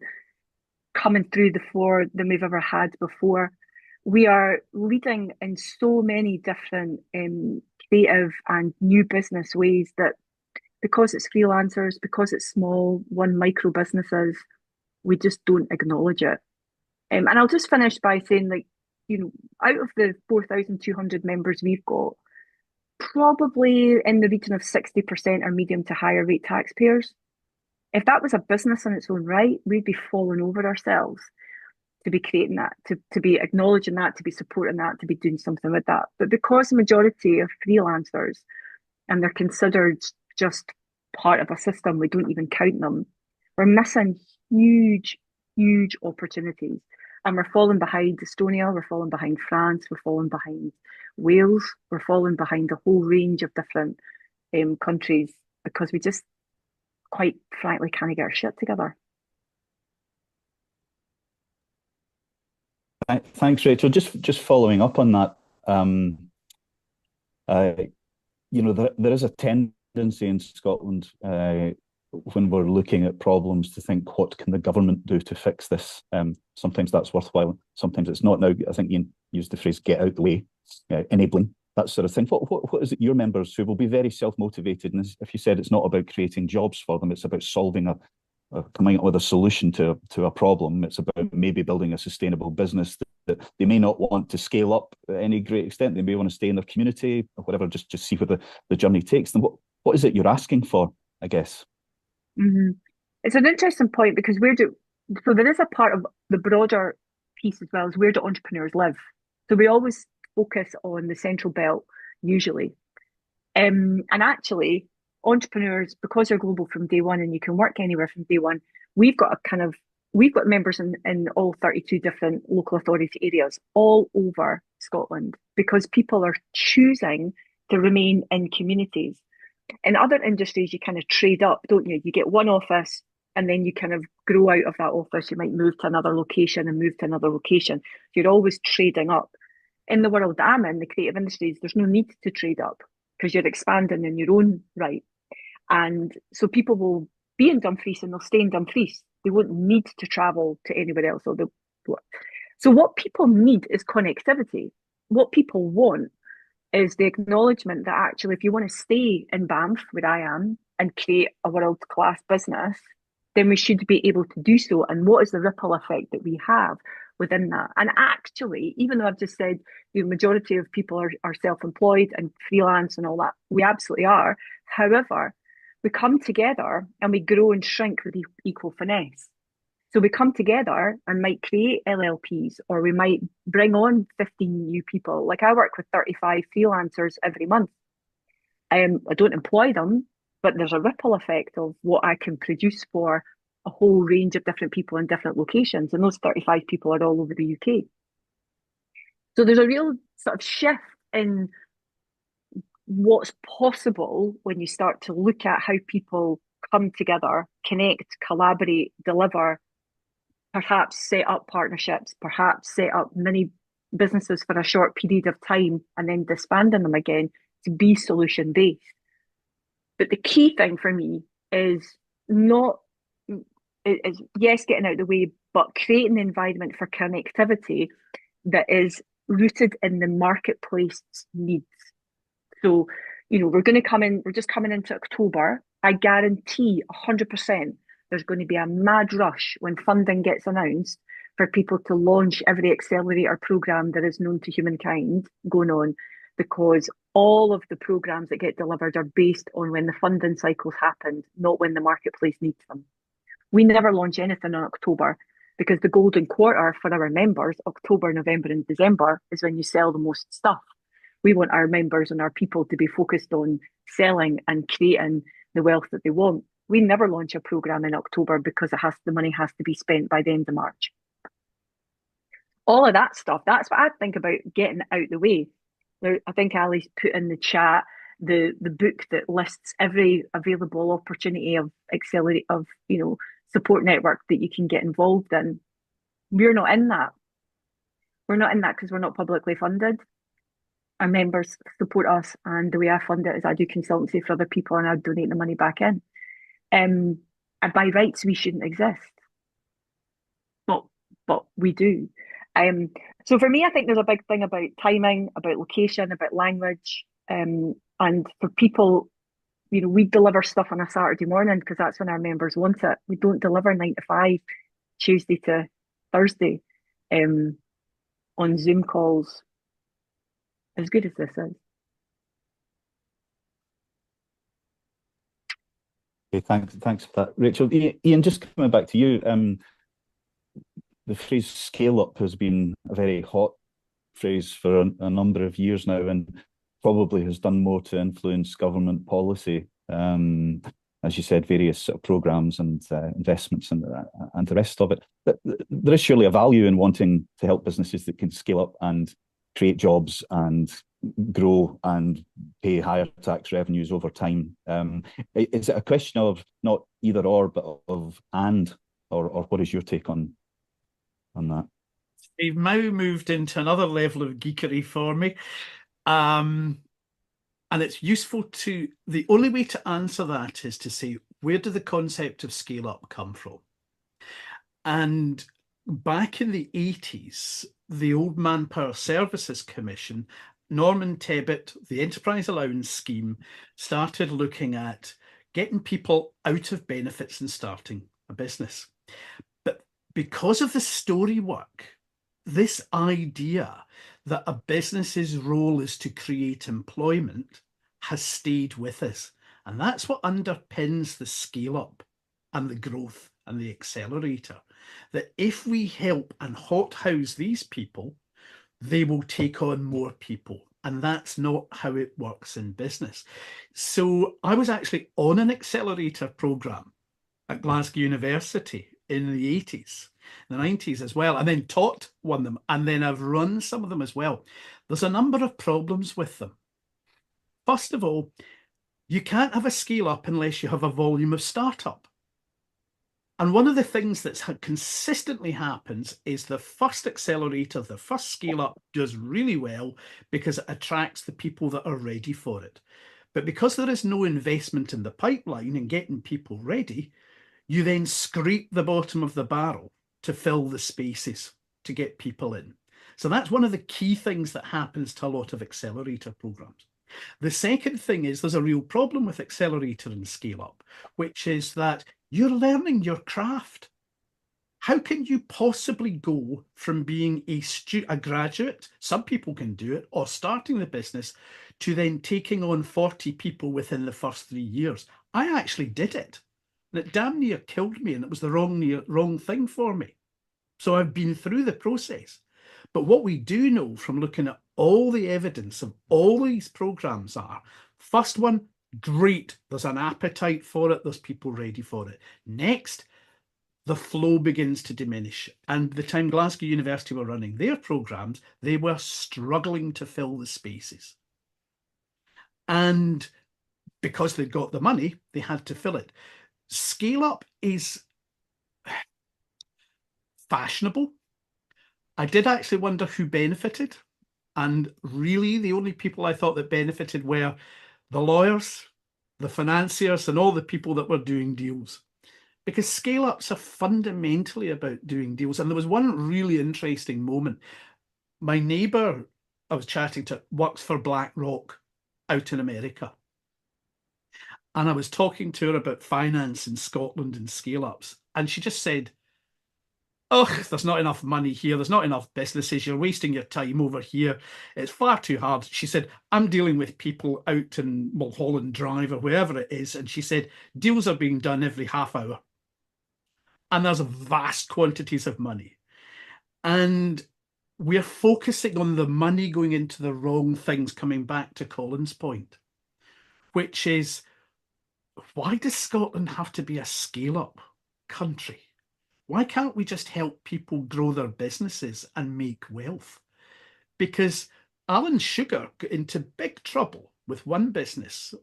coming through the floor than we've ever had before. We are leading in so many different creative and new business ways that because it's freelancers, because it's small, one micro businesses, we just don't acknowledge it. And I'll just finish by saying, like, out of the 4,200 members we've got, probably in the region of 60% are medium to higher rate taxpayers. If that was a business in its own right, we'd be falling over ourselves to be creating that, to be acknowledging that, to be supporting that, to be doing something with that. But because the majority of freelancers, and they're considered just part of a system, we don't even count them, we're missing huge, huge opportunities. And we're falling behind Estonia, we're falling behind France, we're falling behind Wales, we're falling behind a whole range of different countries because we just quite frankly can't get our shit together. Thanks, Rachel. Just following up on that, there is a tendency in Scotland when we're looking at problems to think, what can the government do to fix this? Sometimes that's worthwhile. Sometimes it's not. Now, I think you used the phrase "get out the way," enabling that sort of thing. What is it your members who will be very self-motivated? And if you said it's not about creating jobs for them, it's about solving coming up with a solution to a problem. It's about maybe building a sustainable business that they may not want to scale up at any great extent. They may want to stay in their community or whatever, just see where the journey takes them. What is it you're asking for, I guess? Mm-hmm. It's an interesting point because so there is a part of the broader piece as well as where do entrepreneurs live? So we always focus on the central belt usually. And actually entrepreneurs, because they're global from day one and you can work anywhere from day one, we've got members in all 32 different local authority areas all over Scotland because people are choosing to remain in communities. In other industries, you kind of trade up, don't you? You get one office and then you kind of grow out of that office. You might move to another location and move to another location. You're always trading up. In the world that I'm in, the creative industries, there's no need to trade up because you're expanding in your own right. And so people will be in Dumfries and they'll stay in Dumfries. They won't need to travel to anywhere else. So what people need is connectivity. What people want is the acknowledgement that actually, if you want to stay in Banff, where I am, and create a world-class business, then we should be able to do so. And what is the ripple effect that we have within that? And actually, even though I've just said the majority of people are self-employed and freelance and all that, we absolutely are. However, we come together and we grow and shrink with equal finesse. So we come together and might create LLPs, or we might bring on 15 new people. Like I work with 35 freelancers every month. I don't employ them, but there's a ripple effect of what I can produce for a whole range of different people in different locations. And those 35 people are all over the UK. So there's a real sort of shift in what's possible when you start to look at how people come together, connect, collaborate, deliver, perhaps set up partnerships, perhaps set up mini businesses for a short period of time and then disbanding them again to be solution based. But the key thing for me is yes, getting out of the way, but creating the environment for connectivity that is rooted in the marketplace needs. So, we're just coming into October. I guarantee 100% there's going to be a mad rush when funding gets announced for people to launch every accelerator program that is known to humankind going on, because all of the programs that get delivered are based on when the funding cycles happened, not when the marketplace needs them. We never launch anything in October because the golden quarter for our members, October, November, and December, is when you sell the most stuff. We want our members and our people to be focused on selling and creating the wealth that they want. We never launch a program in October because the money has to be spent by the end of March. All of that stuff, that's what I think about getting out the way. I think Ali's put in the chat the book that lists every available opportunity of support network that you can get involved in. We're not in that. We're not in that because we're not publicly funded. Our members support us, and the way I fund it is I do consultancy for other people and I donate the money back in. And by rights, we shouldn't exist, but we do. So for me, I think there's a big thing about timing, about location, about language, and for people, we deliver stuff on a Saturday morning because that's when our members want it. We don't deliver 9 to 5, Tuesday to Thursday. on Zoom calls as good as this is. Okay, thanks for that, Rachel. Ian, just coming back to you, the phrase scale up has been a very hot phrase for a number of years now, and probably has done more to influence government policy. As you said, various sort of programs and investments and the rest of it. But there is surely a value in wanting to help businesses that can scale up and create jobs and grow and pay higher tax revenues over time. Is it a question of not either or, but of and, or what is your take on that? They've now moved into another level of geekery for me. And it's useful to, the only way to answer that is to say, where did the concept of scale up come from? And back in the 80s, the Old Manpower Services Commission, Norman Tebbit, the Enterprise Allowance Scheme, started looking at getting people out of benefits and starting a business. But because of the story work, this idea that a business's role is to create employment has stayed with us. And that's what underpins the scale up and the growth and the accelerator. That if we help and hothouse these people, they will take on more people. And that's not how it works in business. So I was actually on an accelerator program at Glasgow University in the 80s, the 90s as well, and then taught one of them, and then I've run some of them as well. There's a number of problems with them. First of all, you can't have a scale up unless you have a volume of startup. And one of the things that's consistently happens is the first accelerator, the first scale up does really well because it attracts the people that are ready for it. But because there is no investment in the pipeline and getting people ready, you then scrape the bottom of the barrel to fill the spaces to get people in. So that's one of the key things that happens to a lot of accelerator programs. The second thing is there's a real problem with accelerator and scale up, which is that you're learning your craft. How can you possibly go from being a graduate, some people can do it, or starting the business, to then taking on 40 people within the first 3 years? I actually did it. And it damn near killed me, and it was the wrong thing for me. So I've been through the process. But what we do know from looking at all the evidence of all these programs are, first one, great, there's an appetite for it, there's people ready for it. Next, the flow begins to diminish. And the time Glasgow University were running their programs, they were struggling to fill the spaces. And because they'd got the money, they had to fill it. Scale up is fashionable. I did actually wonder who benefited. And really, the only people I thought that benefited were the lawyers, the financiers, and all the people that were doing deals. Because scale-ups are fundamentally about doing deals. And there was one really interesting moment. My neighbour I was chatting to works for BlackRock out in America. And I was talking to her about finance in Scotland and scale-ups. And she just said, oh, there's not enough money here. There's not enough businesses. You're wasting your time over here. It's far too hard. She said, I'm dealing with people out in Mulholland Drive or wherever it is. And she said, deals are being done every half hour. And there's vast quantities of money. And we're focusing on the money going into the wrong things, coming back to Colin's point, which is, why does Scotland have to be a scale-up country? Why can't we just help people grow their businesses and make wealth? Because Alan Sugar got into big trouble with one business,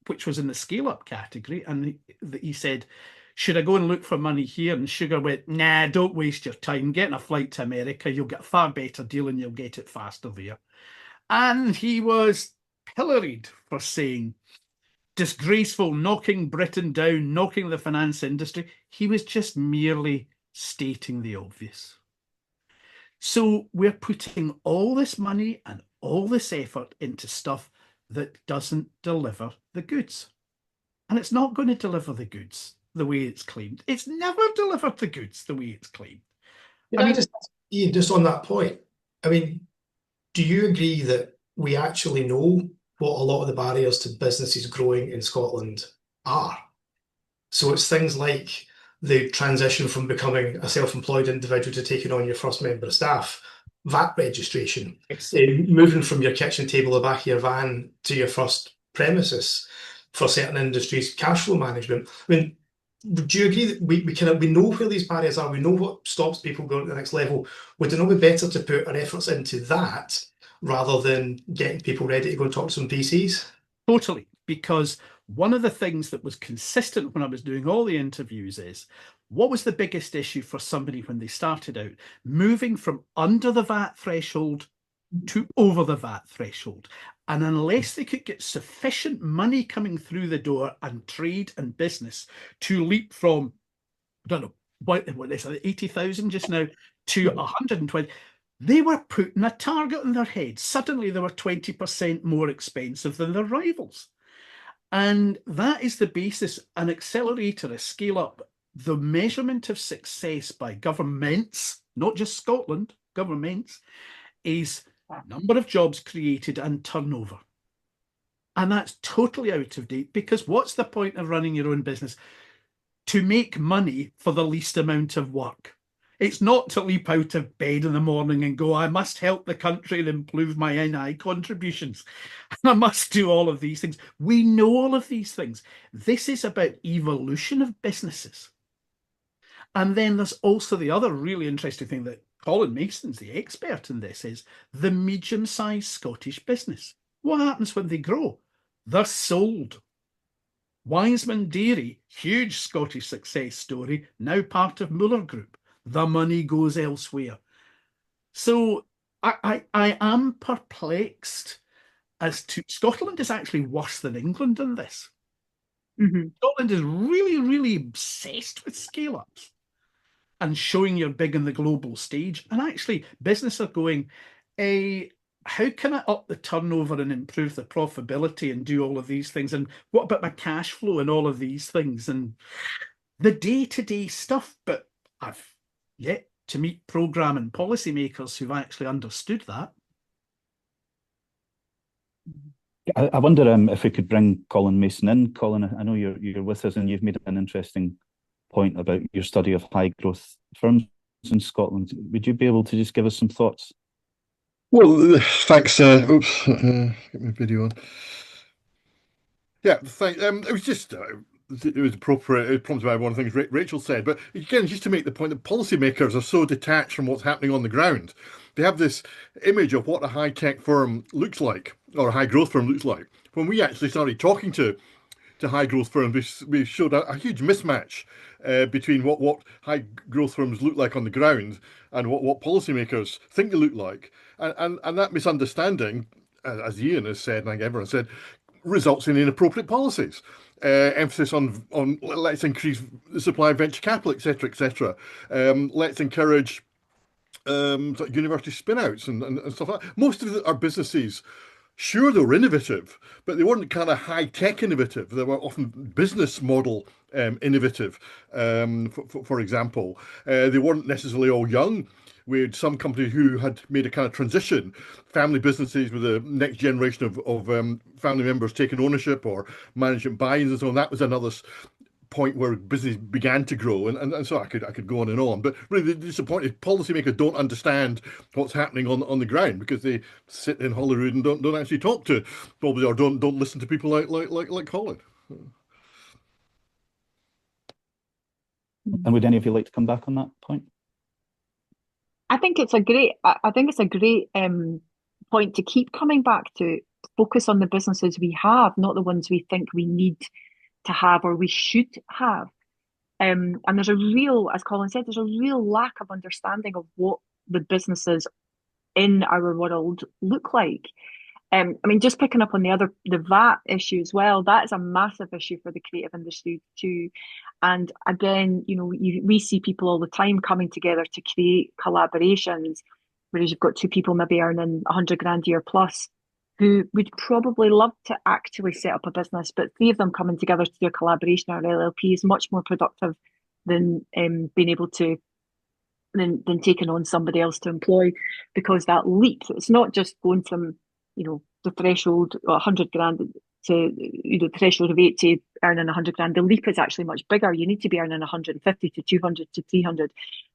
which was in the scale-up category. And he said, should I go and look for money here? And Sugar went, nah, don't waste your time. Get on a flight to America. You'll get a far better deal and you'll get it faster there. And he was pilloried for saying, disgraceful, knocking Britain down, knocking the finance industry. He was just merely stating the obvious. So we're putting all this money and all this effort into stuff that doesn't deliver the goods. And it's not going to deliver the goods the way it's claimed. It's never delivered the goods the way it's claimed. Ian, just on that point, I mean, do you agree that we actually know what a lot of the barriers to businesses growing in Scotland are? So it's things like the transition from becoming a self-employed individual to taking on your first member of staff, VAT registration, Yes. moving from your kitchen table or back of your van to your first premises for certain industries, cash flow management. I mean, do you agree that we know where these barriers are? We know what stops people going to the next level. Would it not be better to put our efforts into that rather than getting people ready to go and talk to some PCs? Totally, because one of the things that was consistent when I was doing all the interviews is what was the biggest issue for somebody when they started out? Moving from under the VAT threshold to over the VAT threshold. And unless they could get sufficient money coming through the door and trade and business to leap from, I don't know, what is it, 80,000 just now to 120, they were putting a target on their head. Suddenly they were 20% more expensive than their rivals. And that is the basis, an accelerator, a scale up. The measurement of success by governments, not just Scotland, governments, is number of jobs created and turnover. And that's totally out of date, because what's the point of running your own business? To make money for the least amount of work. It's not to leap out of bed in the morning and go, I must help the country and improve my NI contributions. I must do all of these things. We know all of these things. This is about evolution of businesses. And then there's also the other really interesting thing that Colin Mason's the expert in this is the medium-sized Scottish business. What happens when they grow? They're sold. Wiseman Dairy, huge Scottish success story, now part of Muller Group. The money goes elsewhere. So I am perplexed as to Scotland is actually worse than England in this. Scotland is really, really obsessed with scale-ups and showing you're big on the global stage. And actually, business are going, how can I up the turnover and improve the profitability and do all of these things? And what about my cash flow and all of these things? And the day-to-day stuff. But I've yet to meet programme and policymakers who've actually understood that. I wonder if we could bring Colin Mason in. Colin, I know you're with us and you've made an interesting point about your study of high growth firms in Scotland. Would you be able to just give us some thoughts? Well, thanks. Oops, get my video on. Yeah, thanks. It was just it was appropriate. It prompted by one of the things Rachel said, but again, just to make the point that policymakers are so detached from what's happening on the ground. They have this image of what a high tech firm looks like, or a high growth firm looks like. When we actually started talking to high growth firms, we showed a huge mismatch between what high growth firms look like on the ground and what policymakers think they look like, and that misunderstanding, as Ian has said, and I think everyone said, results in inappropriate policies. Emphasis on let's increase the supply of venture capital, etc., etc. Let's encourage university spin-outs and stuff like that. Most of our businesses, sure, they were innovative, but they weren't kind of high-tech innovative. They were often business model innovative. For example, they weren't necessarily all young. We had some companies who had made a kind of transition, family businesses with the next generation of family members taking ownership or management buy-ins and so on. That was another point where business began to grow, and so I could go on and on. But really, the disappointed policymakers don't understand what's happening on the ground because they sit in Holyrood and don't actually talk to probably or don't listen to people like Colin. And would any of you like to come back on that point? I think it's a great point to keep coming back to. Focus on the businesses we have, not the ones we think we need to have or we should have. And there's a real, as Colin said, there's a real lack of understanding of what the businesses in our world look like. I mean, just picking up on the VAT issue as well, that is a massive issue for the creative industry too. And again, we see people all the time coming together to create collaborations, whereas you've got two people maybe earning 100 grand a year plus, who would probably love to actually set up a business, but three of them coming together to do a collaboration or LLP is much more productive than being able to than taking on somebody else to employ, because that leap, it's not just going from, the threshold of 100 grand to, the threshold of 80 earning 100 grand. The leap is actually much bigger. You need to be earning 150 to 200 to 300.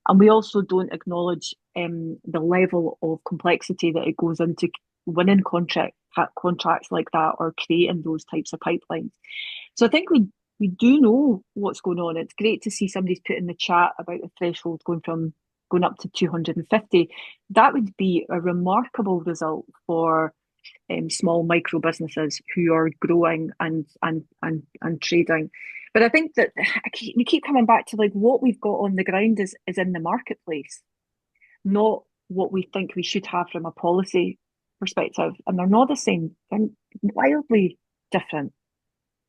And we also don't acknowledge the level of complexity that it goes into winning contracts like that, or creating those types of pipelines. So I think we do know what's going on. It's great to see somebody's put in the chat about the threshold going up to 250. That would be a remarkable result for small micro businesses who are growing and trading. But I think that we keep coming back to, like, what we've got on the ground is in the marketplace, not what we think we should have from a policy perspective. And they're not the same. They're wildly different.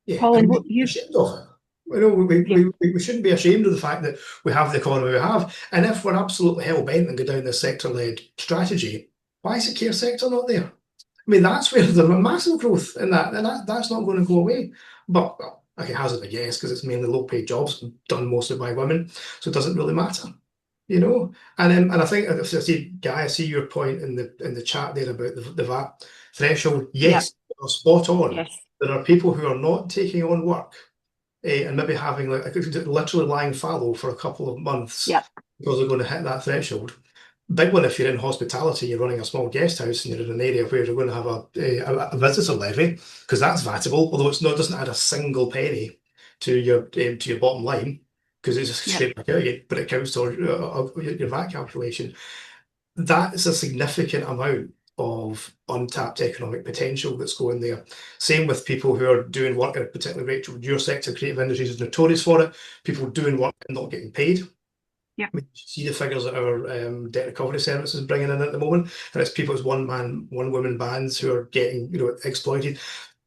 Yeah, Colin, what we're ashamed of it. We shouldn't be ashamed of the fact that we have the economy we have. And if we're absolutely hell-bent and go down this sector-led strategy, why is the care sector not there? I mean, that's where there's a massive growth in that, and that's not going to go away. But, well, I can hazard a guess, because it's mainly low-paid jobs done mostly by women, so it doesn't really matter, And I think, I see, Guy, I see your point in the chat there about the VAT threshold. Yes, you're spot on. Yes. There are people who are not taking on work and maybe having literally lying fallow for a couple of months because they're going to hit that threshold. Big one if you're in hospitality, you're running a small guest house and you're in an area where you're going to have a visitor levy, because that's vatable, although it doesn't add a single penny to your bottom line, because it's straight back out again, but it counts towards your VAT calculation. That is a significant amount of untapped economic potential that's going there. Same with people who are doing work, particularly Rachel, your sector, creative industries, is notorious for it. People doing work and not getting paid. Yeah. I mean, you see the figures that our debt recovery service is bringing in at the moment, and it's people as one woman bands who are getting exploited.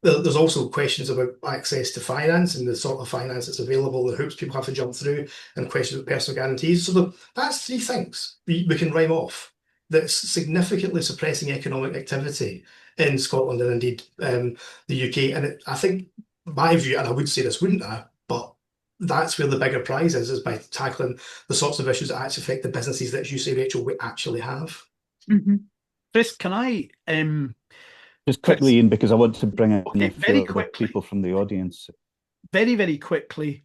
There's also questions about access to finance and the sort of finance that's available, the hoops people have to jump through, and questions of personal guarantees. So that's three things we can rhyme off that's significantly suppressing economic activity in Scotland and indeed the UK. And I think my view, and I would say this, wouldn't I? But that's where the bigger prize is by tackling the sorts of issues that actually affect the businesses that, as you say, Rachel, we actually have. Mm-hmm. Chris, can I just quickly, Ian, because I want to bring in very quickly people from the audience. Very, very quickly,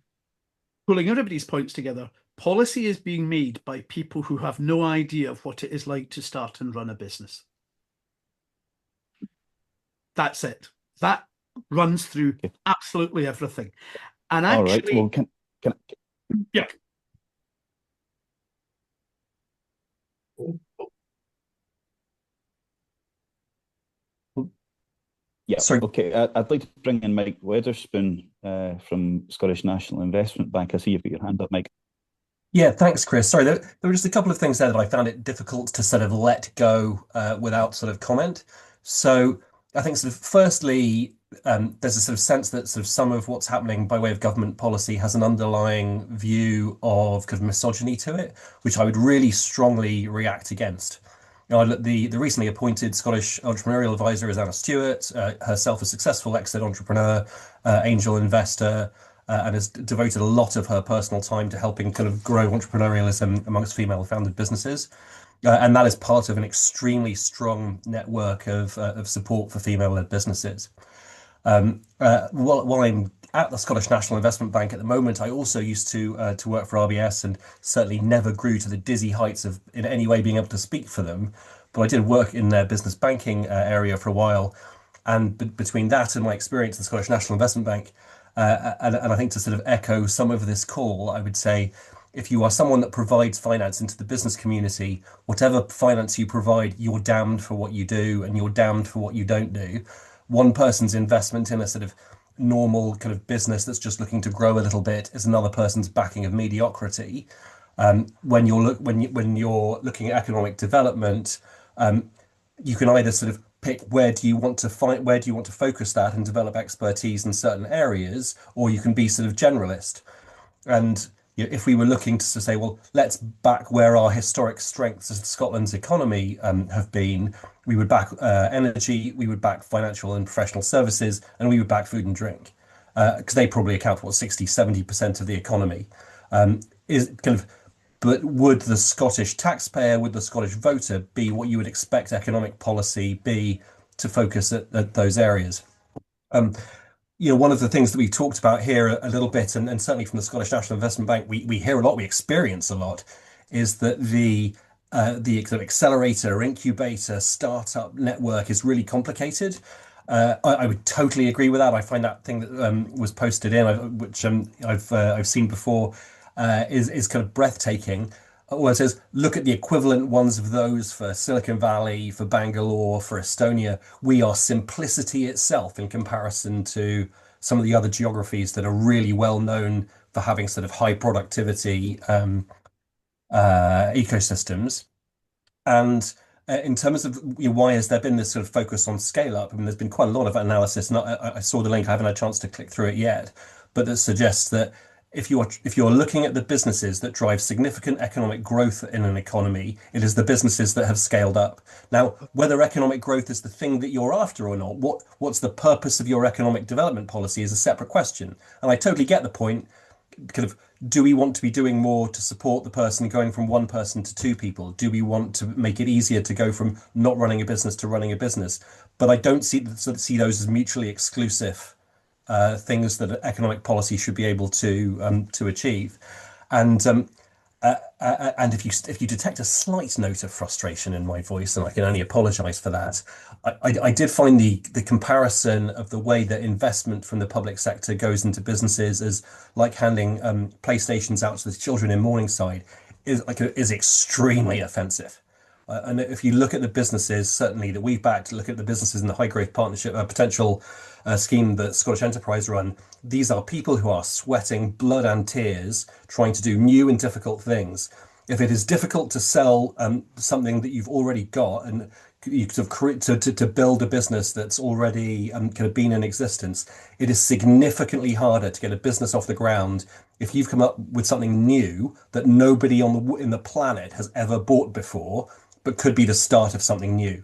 pulling everybody's points together. Policy is being made by people who have no idea of what it is like to start and run a business. That's it. That runs through absolutely everything. And actually, all right. Well, can yeah. Yeah. Sorry. Okay. I'd like to bring in Mike Weatherspoon from Scottish National Investment Bank. I see you've got your hand up, Mike. Yeah, thanks, Chris. Sorry, there were just a couple of things there that I found it difficult to sort of let go without sort of comment. So I think sort of firstly, there's a sort of sense that sort of some of what's happening by way of government policy has an underlying view of kind of misogyny to it, which I would really strongly react against. The recently appointed Scottish entrepreneurial advisor is Anna Stewart, herself a successful exit entrepreneur, angel investor, and has devoted a lot of her personal time to helping kind of grow entrepreneurialism amongst female-founded businesses. And that is part of an extremely strong network of support for female-led businesses. While I'm at the Scottish National Investment Bank at the moment, I also used to work for RBS, and certainly never grew to the dizzy heights of in any way being able to speak for them. But I did work in their business banking area for a while, and between that and my experience at the Scottish National Investment Bank, and I think to sort of echo some of this call, I would say, if you are someone that provides finance into the business community, whatever finance you provide, you're damned for what you do and you're damned for what you don't do. One person's investment in a sort of normal kind of business that's just looking to grow a little bit is another person's backing of mediocrity. When you're looking at economic development, you can either sort of pick where do you want to focus that and develop expertise in certain areas, or you can be sort of generalist. And if we were looking to say, well, let's back where our historic strengths as Scotland's economy have been, we would back energy, we would back financial and professional services, and we would back food and drink, because they probably account for 60-70% of the economy. Is kind of But would the Scottish taxpayer, would the Scottish voter be what you would expect economic policy be to focus at those areas? One of the things that we talked about here a little bit, and certainly from the Scottish National Investment Bank, we hear a lot, we experience a lot, is that the kind of accelerator, incubator, startup network is really complicated. I would totally agree with that. I find that thing that was posted in, which I've seen before, is kind of breathtaking. Well, it says, look at the equivalent ones of those for Silicon Valley, for Bangalore, for Estonia. We are simplicity itself in comparison to some of the other geographies that are really well known for having sort of high productivity ecosystems. And in terms of why has there been this sort of focus on scale up? I mean, there's been quite a lot of analysis, and I saw the link. I haven't had a chance to click through it yet, but that suggests that if you're looking at the businesses that drive significant economic growth in an economy, it is the businesses that have scaled up. Now, whether economic growth is the thing that you're after or not, what's the purpose of your economic development policy is a separate question. And I totally get the point. Kind of, do we want to be doing more to support the person going from one person to two people? Do we want to make it easier to go from not running a business to running a business? But I don't see those as mutually exclusive things that economic policy should be able to achieve. And if you detect a slight note of frustration in my voice, and I can only apologise for that, I did find the comparison of the way that investment from the public sector goes into businesses as like handing PlayStations out to the children in Morningside is extremely offensive. And if you look at the businesses, certainly that we've backed, look at the businesses in the high growth partnership, potential scheme that Scottish Enterprise run, these are people who are sweating blood and tears trying to do new and difficult things. If it is difficult to sell something that you've already got, and you sort of to build a business that's already kind of been in existence, it is significantly harder to get a business off the ground if you've come up with something new that nobody in the planet has ever bought before, but could be the start of something new.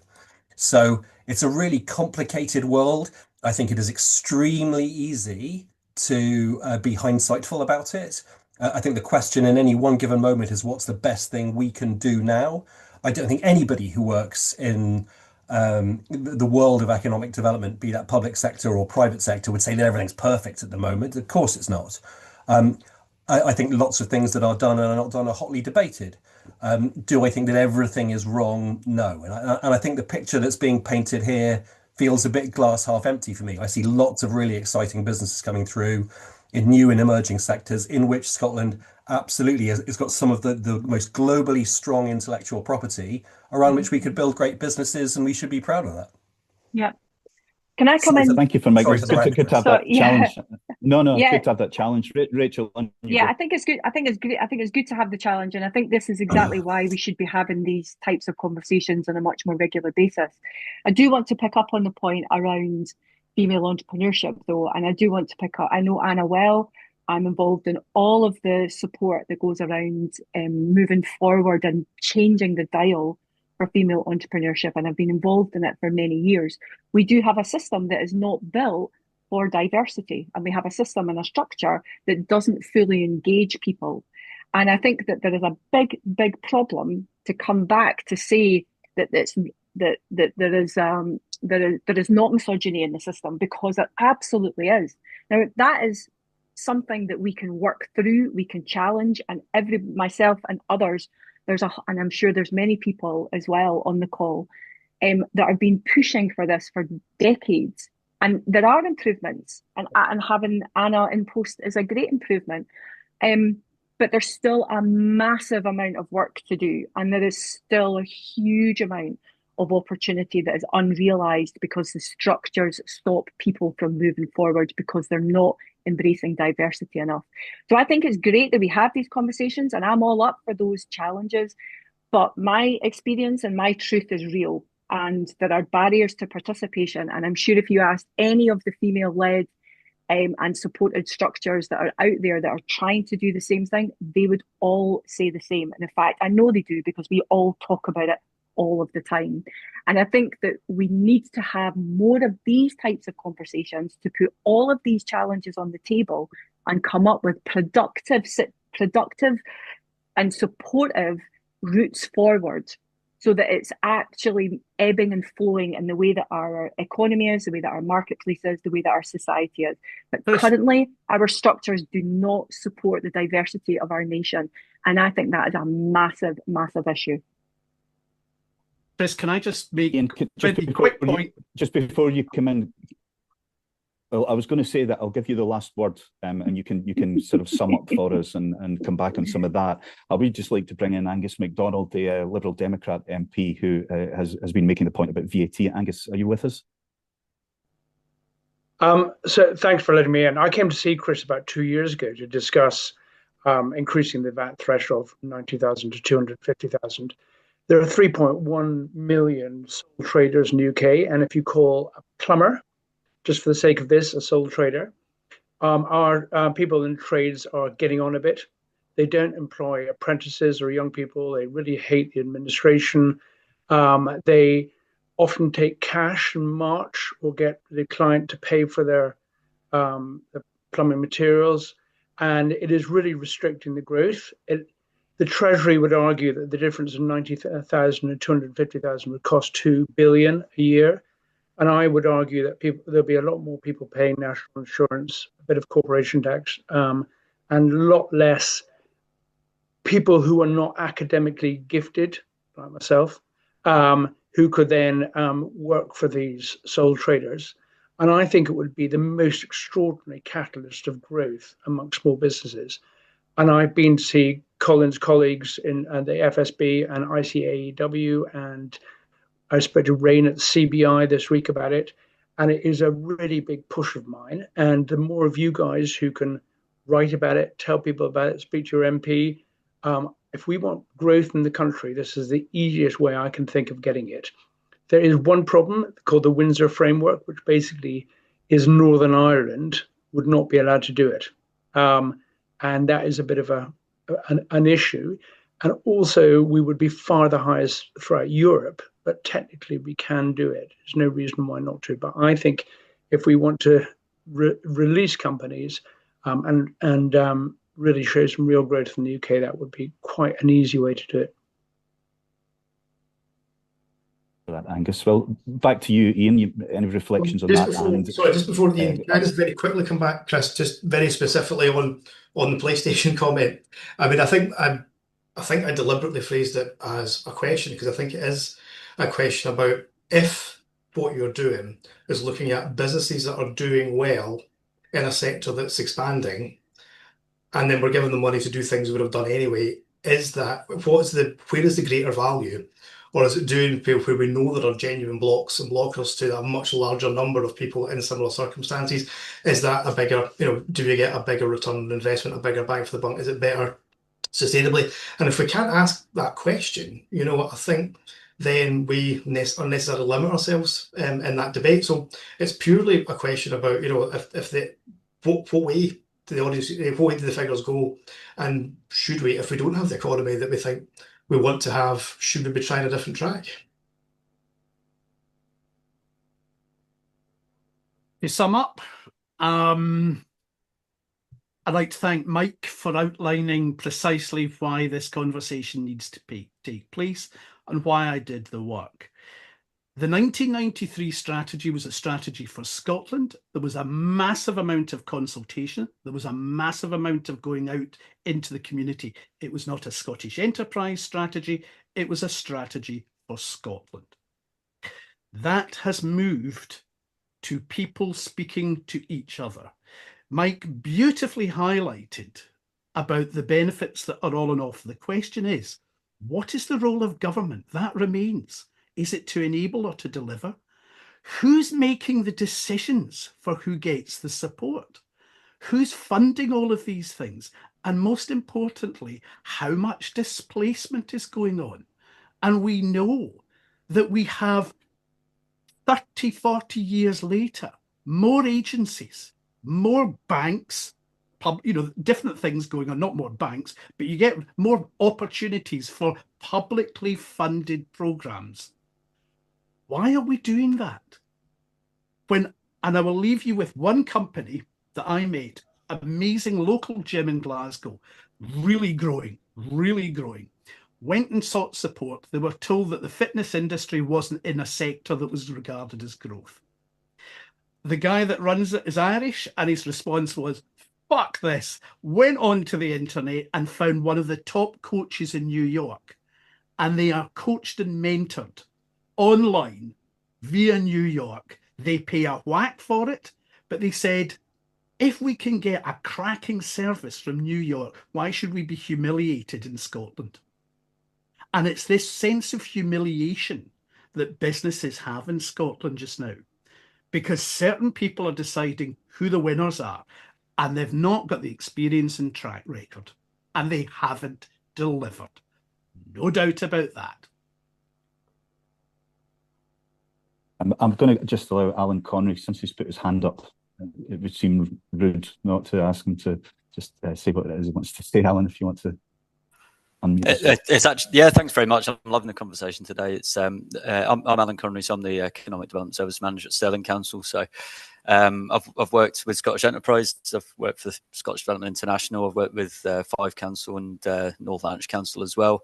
So it's a really complicated world. I think it is extremely easy to be hindsightful about it. I think the question in any one given moment is what's the best thing we can do now? I don't think anybody who works in the world of economic development, be that public sector or private sector, would say that everything's perfect at the moment. Of course it's not. I think lots of things that are done and are not done are hotly debated. Do I think that everything is wrong? No. And I think the picture that's being painted here feels a bit glass half empty for me. I see lots of really exciting businesses coming through in new and emerging sectors in which Scotland absolutely has got some of the most globally strong intellectual property around which we could build great businesses, and we should be proud of that. Yeah. Can I come in? Thank you for making it. Good to have that challenge. Good to have that challenge, Rachel. I think it's good. I think it's great. I think it's good to have the challenge, and I think this is exactly why we should be having these types of conversations on a much more regular basis. I do want to pick up on the point around female entrepreneurship, though, and I do want to pick up. I know Anna well. I'm involved in all of the support that goes around moving forward and changing the dial for female entrepreneurship, and I've been involved in it for many years. We do have a system that is not built for diversity, and we have a system and a structure that doesn't fully engage people. And I think that there is a big problem to come back to say that there is not misogyny in the system, because it absolutely is. Now, that is something that we can work through, we can challenge, and myself and others, and I'm sure there's many people as well on the call that have been pushing for this for decades. And there are improvements, and having Anna in post is a great improvement. But there's still a massive amount of work to do, and there is still a huge amount of opportunity that is unrealised because the structures stop people from moving forward because they're not embracing diversity enough. So I think it's great that we have these conversations, and I'm all up for those challenges. But my experience and my truth is real, and there are barriers to participation. And I'm sure if you asked any of the female-led and supported structures that are out there that are trying to do the same thing, they would all say the same. And in fact, I know they do, because we all talk about it all of the time. And I think that we need to have more of these types of conversations to put all of these challenges on the table and come up with productive and supportive routes forward, so that it's actually ebbing and flowing in the way that our economy is, the way that our marketplace is, the way that our society is. But currently, our structures do not support the diversity of our nation. And I think that is a massive, massive issue. Chris, can I just make Ian, a quick point? Just before you come in, well, I was going to say that I'll give you the last word, and you can sort of sum up for us and come back on some of that. I would just like to bring in Angus MacDonald, the Liberal Democrat MP, who has been making the point about VAT. Angus, are you with us? So thanks for letting me in. I came to see Chris about 2 years ago to discuss increasing the VAT threshold from 90,000 to 250,000. There are 3.1 million sole traders in the UK, and if you call a plumber, just for the sake of this, a sole trader, our people in trades are getting on a bit. They don't employ apprentices or young people. They really hate the administration. They often take cash in March or get the client to pay for their the plumbing materials, and it is really restricting the growth. The Treasury would argue that the difference in 90,000 and 250,000 would cost 2 billion a year. And I would argue that there'll be a lot more people paying national insurance, a bit of corporation tax, and a lot less people who are not academically gifted, like myself, who could then work for these sole traders. And I think it would be the most extraordinary catalyst of growth among small businesses. And I've been to see Colin's colleagues in the FSB and ICAEW, and I spoke to Rain at the CBI this week about it, and it is a really big push of mine. And the more of you guys who can write about it, tell people about it, speak to your MP, if we want growth in the country, this is the easiest way I can think of getting it. There is one problem called the Windsor Framework, which basically is Northern Ireland would not be allowed to do it. And that is a bit of an issue. And also, we would be far the highest throughout Europe, but technically we can do it. There's no reason why not to. But I think if we want to release companies and really show some real growth in the UK, that would be quite an easy way to do it. For that, Angus. Well, back to you, Ian. Any reflections on that? Sorry, just before Ian, can I just very quickly come back, Chris, just very specifically on the PlayStation comment? I mean, I think I deliberately phrased it as a question, because I think it is a question about if what you're doing is looking at businesses that are doing well in a sector that's expanding, and then we're giving them money to do things we would have done anyway. Where is the greater value? Or is it doing where we know there are genuine blocks and blockers to a much larger number of people in similar circumstances? Is that a bigger, do we get a bigger return on investment, a bigger bang for the buck? Is it better sustainably? And if we can't ask that question, I think then we unnecessarily limit ourselves in that debate. So it's purely a question about, what way do the audience, what way do the figures go? And should we, if we don't have the economy that we think we want to have, should we be trying a different track? To sum up, I'd like to thank Mike for outlining precisely why this conversation needs to take place and why I did the work. The 1993 strategy was a strategy for Scotland. There was a massive amount of consultation. There was a massive amount of going out into the community. It was not a Scottish enterprise strategy. It was a strategy for Scotland. That has moved to people speaking to each other. Mike beautifully highlighted about the benefits that are on and off. The question is, what is the role of government? That remains. Is it to enable or to deliver? Who's making the decisions for who gets the support? Who's funding all of these things? And most importantly, how much displacement is going on? And we know that we have 30, 40 years later, more agencies, more banks, different things going on, not more banks, but you get more opportunities for publicly funded programs. Why are we doing that? And I will leave you with one company that I made, amazing local gym in Glasgow. really growing, went and sought support. They were told that the fitness industry wasn't in a sector that was regarded as growth. The guy that runs it is Irish, and his response was, fuck this. Went onto the internet and found one of the top coaches in New York, and they are coached and mentored online via New York. They pay a whack for it, but they said, if we can get a cracking service from New York, why should we be humiliated in Scotland? And it's this sense of humiliation that businesses have in Scotland just now, because certain people are deciding who the winners are, and they've not got the experience and track record, and they haven't delivered. No doubt about that. I'm going to just allow Alan Connery, since he's put his hand up, it would seem rude not to ask him to just say what it is he wants to say. Alan, if you want to unmute. It's actually, yeah, thanks very much. I'm loving the conversation today. It's I'm Alan Connery, so I'm the Economic Development Service Manager at Stirling Council. So I've worked with Scottish Enterprise, I've worked for Scottish Development International, I've worked with Five Council and North Lanarkshire Council as well.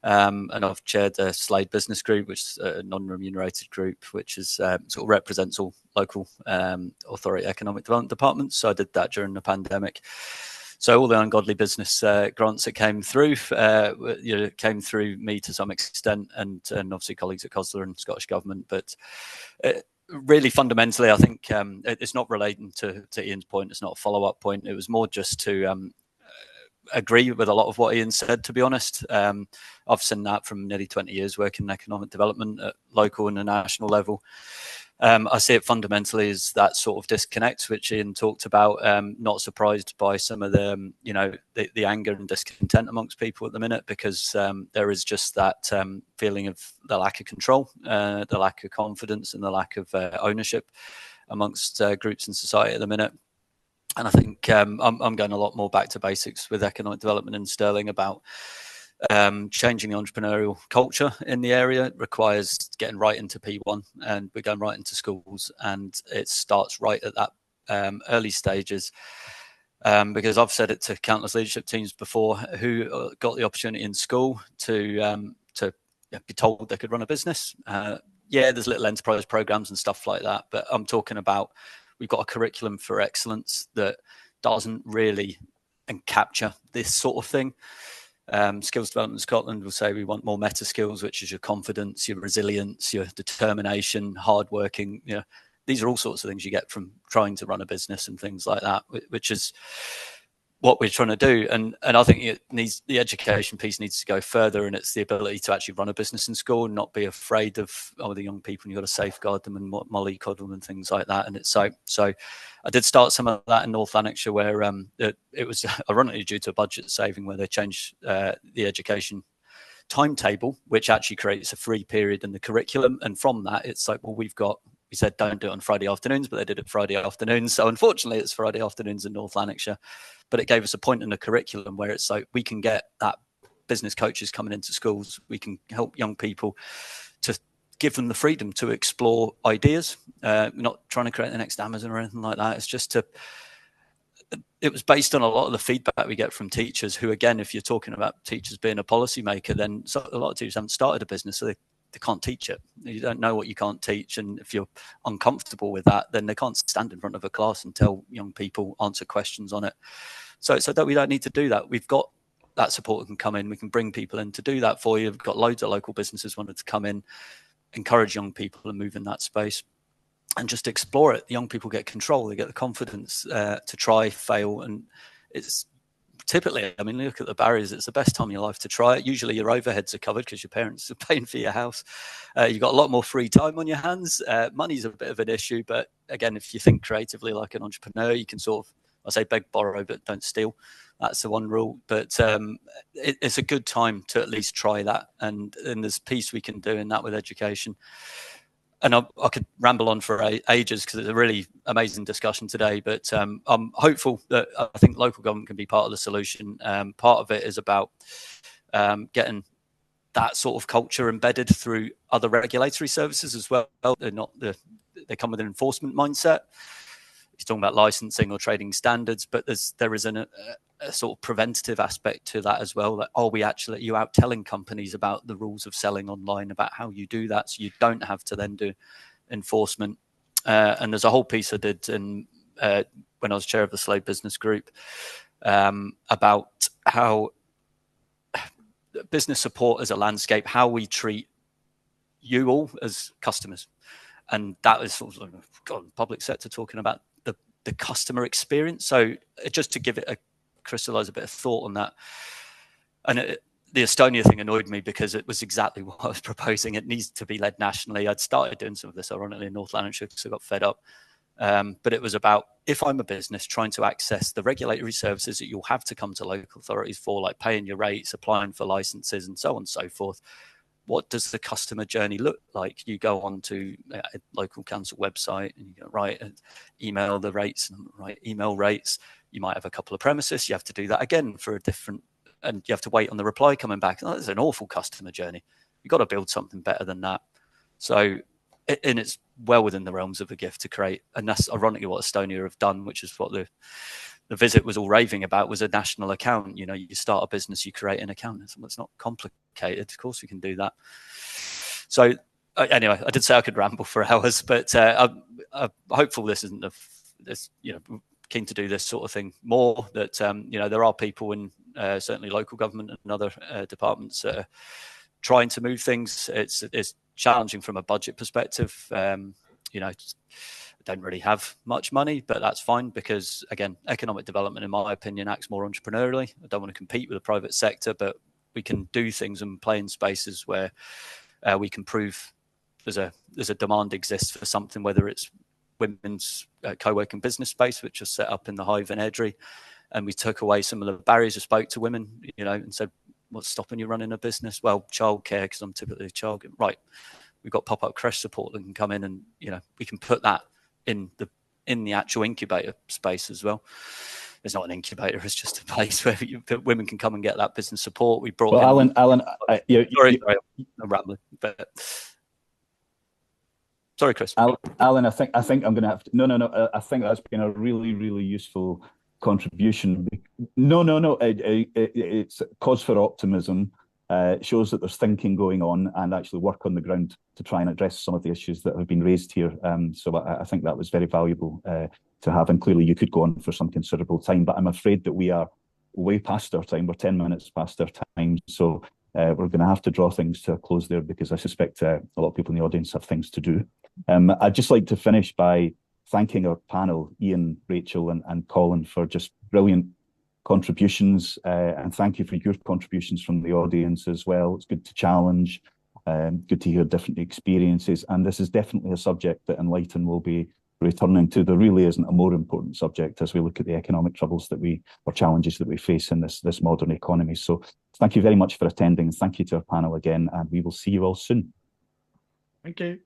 And I've chaired the Slade Business Group, which is a non-remunerated group, which is sort of represents all local authority economic development departments. So I did that during the pandemic. So all the ungodly business grants that came through, came through me to some extent, and obviously colleagues at COSLA and Scottish Government. But really, fundamentally, I think it's not relating to Ian's point. It's not a follow-up point. It was more just to agree with a lot of what Ian said, to be honest. I've seen that from nearly 20 years working in economic development at local and the national level. I see it fundamentally as that sort of disconnect, which Ian talked about. Not surprised by some of the, the anger and discontent amongst people at the minute, because there is just that feeling of the lack of control, the lack of confidence, and the lack of ownership amongst groups in society at the minute. And I think I'm going a lot more back to basics with economic development in Stirling about changing the entrepreneurial culture in the area. It requires getting right into P1, and we're going right into schools, and it starts right at that early stages. Because I've said it to countless leadership teams before who got the opportunity in school to be told they could run a business. There's little enterprise programs and stuff like that, but I'm talking about we've got a curriculum for excellence that doesn't really capture this sort of thing. Skills Development Scotland will say we want more meta skills, which is your confidence, your resilience, your determination, hardworking. These are all sorts of things you get from trying to run a business and things like that, which is what we're trying to do. And I think the education piece needs to go further, and it's the ability to actually run a business in school and not be afraid of the young people, and you've got to safeguard them and mollycoddle them and things like that. And it's so I did start some of that in North Lanarkshire, where it was ironically due to a budget saving, where they changed the education timetable, which actually creates a free period in the curriculum. And from that, it's like, well, we said don't do it on Friday afternoons, but they did it Friday afternoons. So unfortunately, it's Friday afternoons in North Lanarkshire. But it gave us a point in the curriculum where it's like we can get that business coaches coming into schools. We can help young people to give them the freedom to explore ideas. We're not trying to create the next Amazon or anything like that. It's just it was based on a lot of the feedback we get from teachers who, again, if you're talking about teachers being a policymaker, then a lot of teachers haven't started a business, so they can't teach it. You don't know what you can't teach. And if you're uncomfortable with that, then they can't stand in front of a class and tell young people, answer questions on it. So that we don't need to do that. We've got that support that can come in. We can bring people in to do that for you. We've got loads of local businesses wanted to come in, encourage young people and move in that space and just explore it. The young people get control. They get the confidence to try, fail. And it's typically, look at the barriers. It's the best time of your life to try it. Usually your overheads are covered because your parents are paying for your house. You've got a lot more free time on your hands. Money's a bit of an issue, but again, if you think creatively like an entrepreneur, you can sort of, I say beg, borrow, but don't steal. That's the one rule. But it's a good time to at least try that. And there's a piece we can do in that with education. And I could ramble on for ages because it's a really amazing discussion today. But I'm hopeful that I think local government can be part of the solution. Part of it is about getting that sort of culture embedded through other regulatory services as well. They come with an enforcement mindset. He's talking about licensing or trading standards, but there is an a sort of preventative aspect to that as well. That are you out telling companies about the rules of selling online, about how you do that, so you don't have to then do enforcement. And there's a whole piece I did when I was chair of the Slade Business Group about how business support as a landscape, how we treat you all as customers. And that was sort of public sector talking about the customer experience. So just to give it crystallize a bit of thought on that. And the Estonia thing annoyed me because it was exactly what I was proposing. It needs to be led nationally. I'd started doing some of this, ironically, in North Lanarkshire because I got fed up. But it was about, if I'm a business trying to access the regulatory services that you'll have to come to local authorities for, like paying your rates, applying for licenses and so on and so forth, what does the customer journey look like? You go on to a local council website and you go, right, email the rates and write email rates. You might have a couple of premises. You have to do that again for a different, and you have to wait on the reply coming back. Oh, that's an awful customer journey. You've got to build something better than that. So, and it's well within the realms of a gift to create, and that's ironically what Estonia have done, which is what the visit was all raving about, was a national account. You know, you start a business, you create an account. It's not complicated. Of course we can do that. So anyway, I did say I could ramble for hours, but I'm hopeful this isn't keen to do this sort of thing more, that there are people in certainly local government and other departments trying to move things. It's challenging from a budget perspective. I don't really have much money, but that's fine because, again, economic development, in my opinion, acts more entrepreneurially. I don't want to compete with the private sector, but we can do things and play in spaces where we can prove there's a demand exists for something, whether it's women's co-working business space, which was set up in the Hive in Airdrie, and we took away some of the barriers. I spoke to women, and said, what's stopping you running a business? Well, childcare, because I'm typically a child. Right, we've got pop-up creche support that can come in, and we can put that in the actual incubator space as well. It's not an incubator; it's just a place where women can come and get that business support. We brought. Well, Alan, sorry, I'm rambling, but sorry, Chris. Alan, I think I'm going to have to. No. I think that's been a really, really useful contribution. No. It's cause for optimism. It shows that there's thinking going on and actually work on the ground to try and address some of the issues that have been raised here. So I think that was very valuable to have. And clearly you could go on for some considerable time, but I'm afraid that we are way past our time. We're 10 minutes past our time. So we're going to have to draw things to a close there, because I suspect a lot of people in the audience have things to do. I'd just like to finish by thanking our panel, Ian, Rachel and Colin, for just brilliant contributions, and thank you for your contributions from the audience as well. It's good to challenge, good to hear different experiences, and this is definitely a subject that Enlighten will be returning to. There really isn't a more important subject as we look at the economic troubles or challenges that we face in this modern economy. So thank you very much for attending. Thank you to our panel again, and we will see you all soon. Thank you.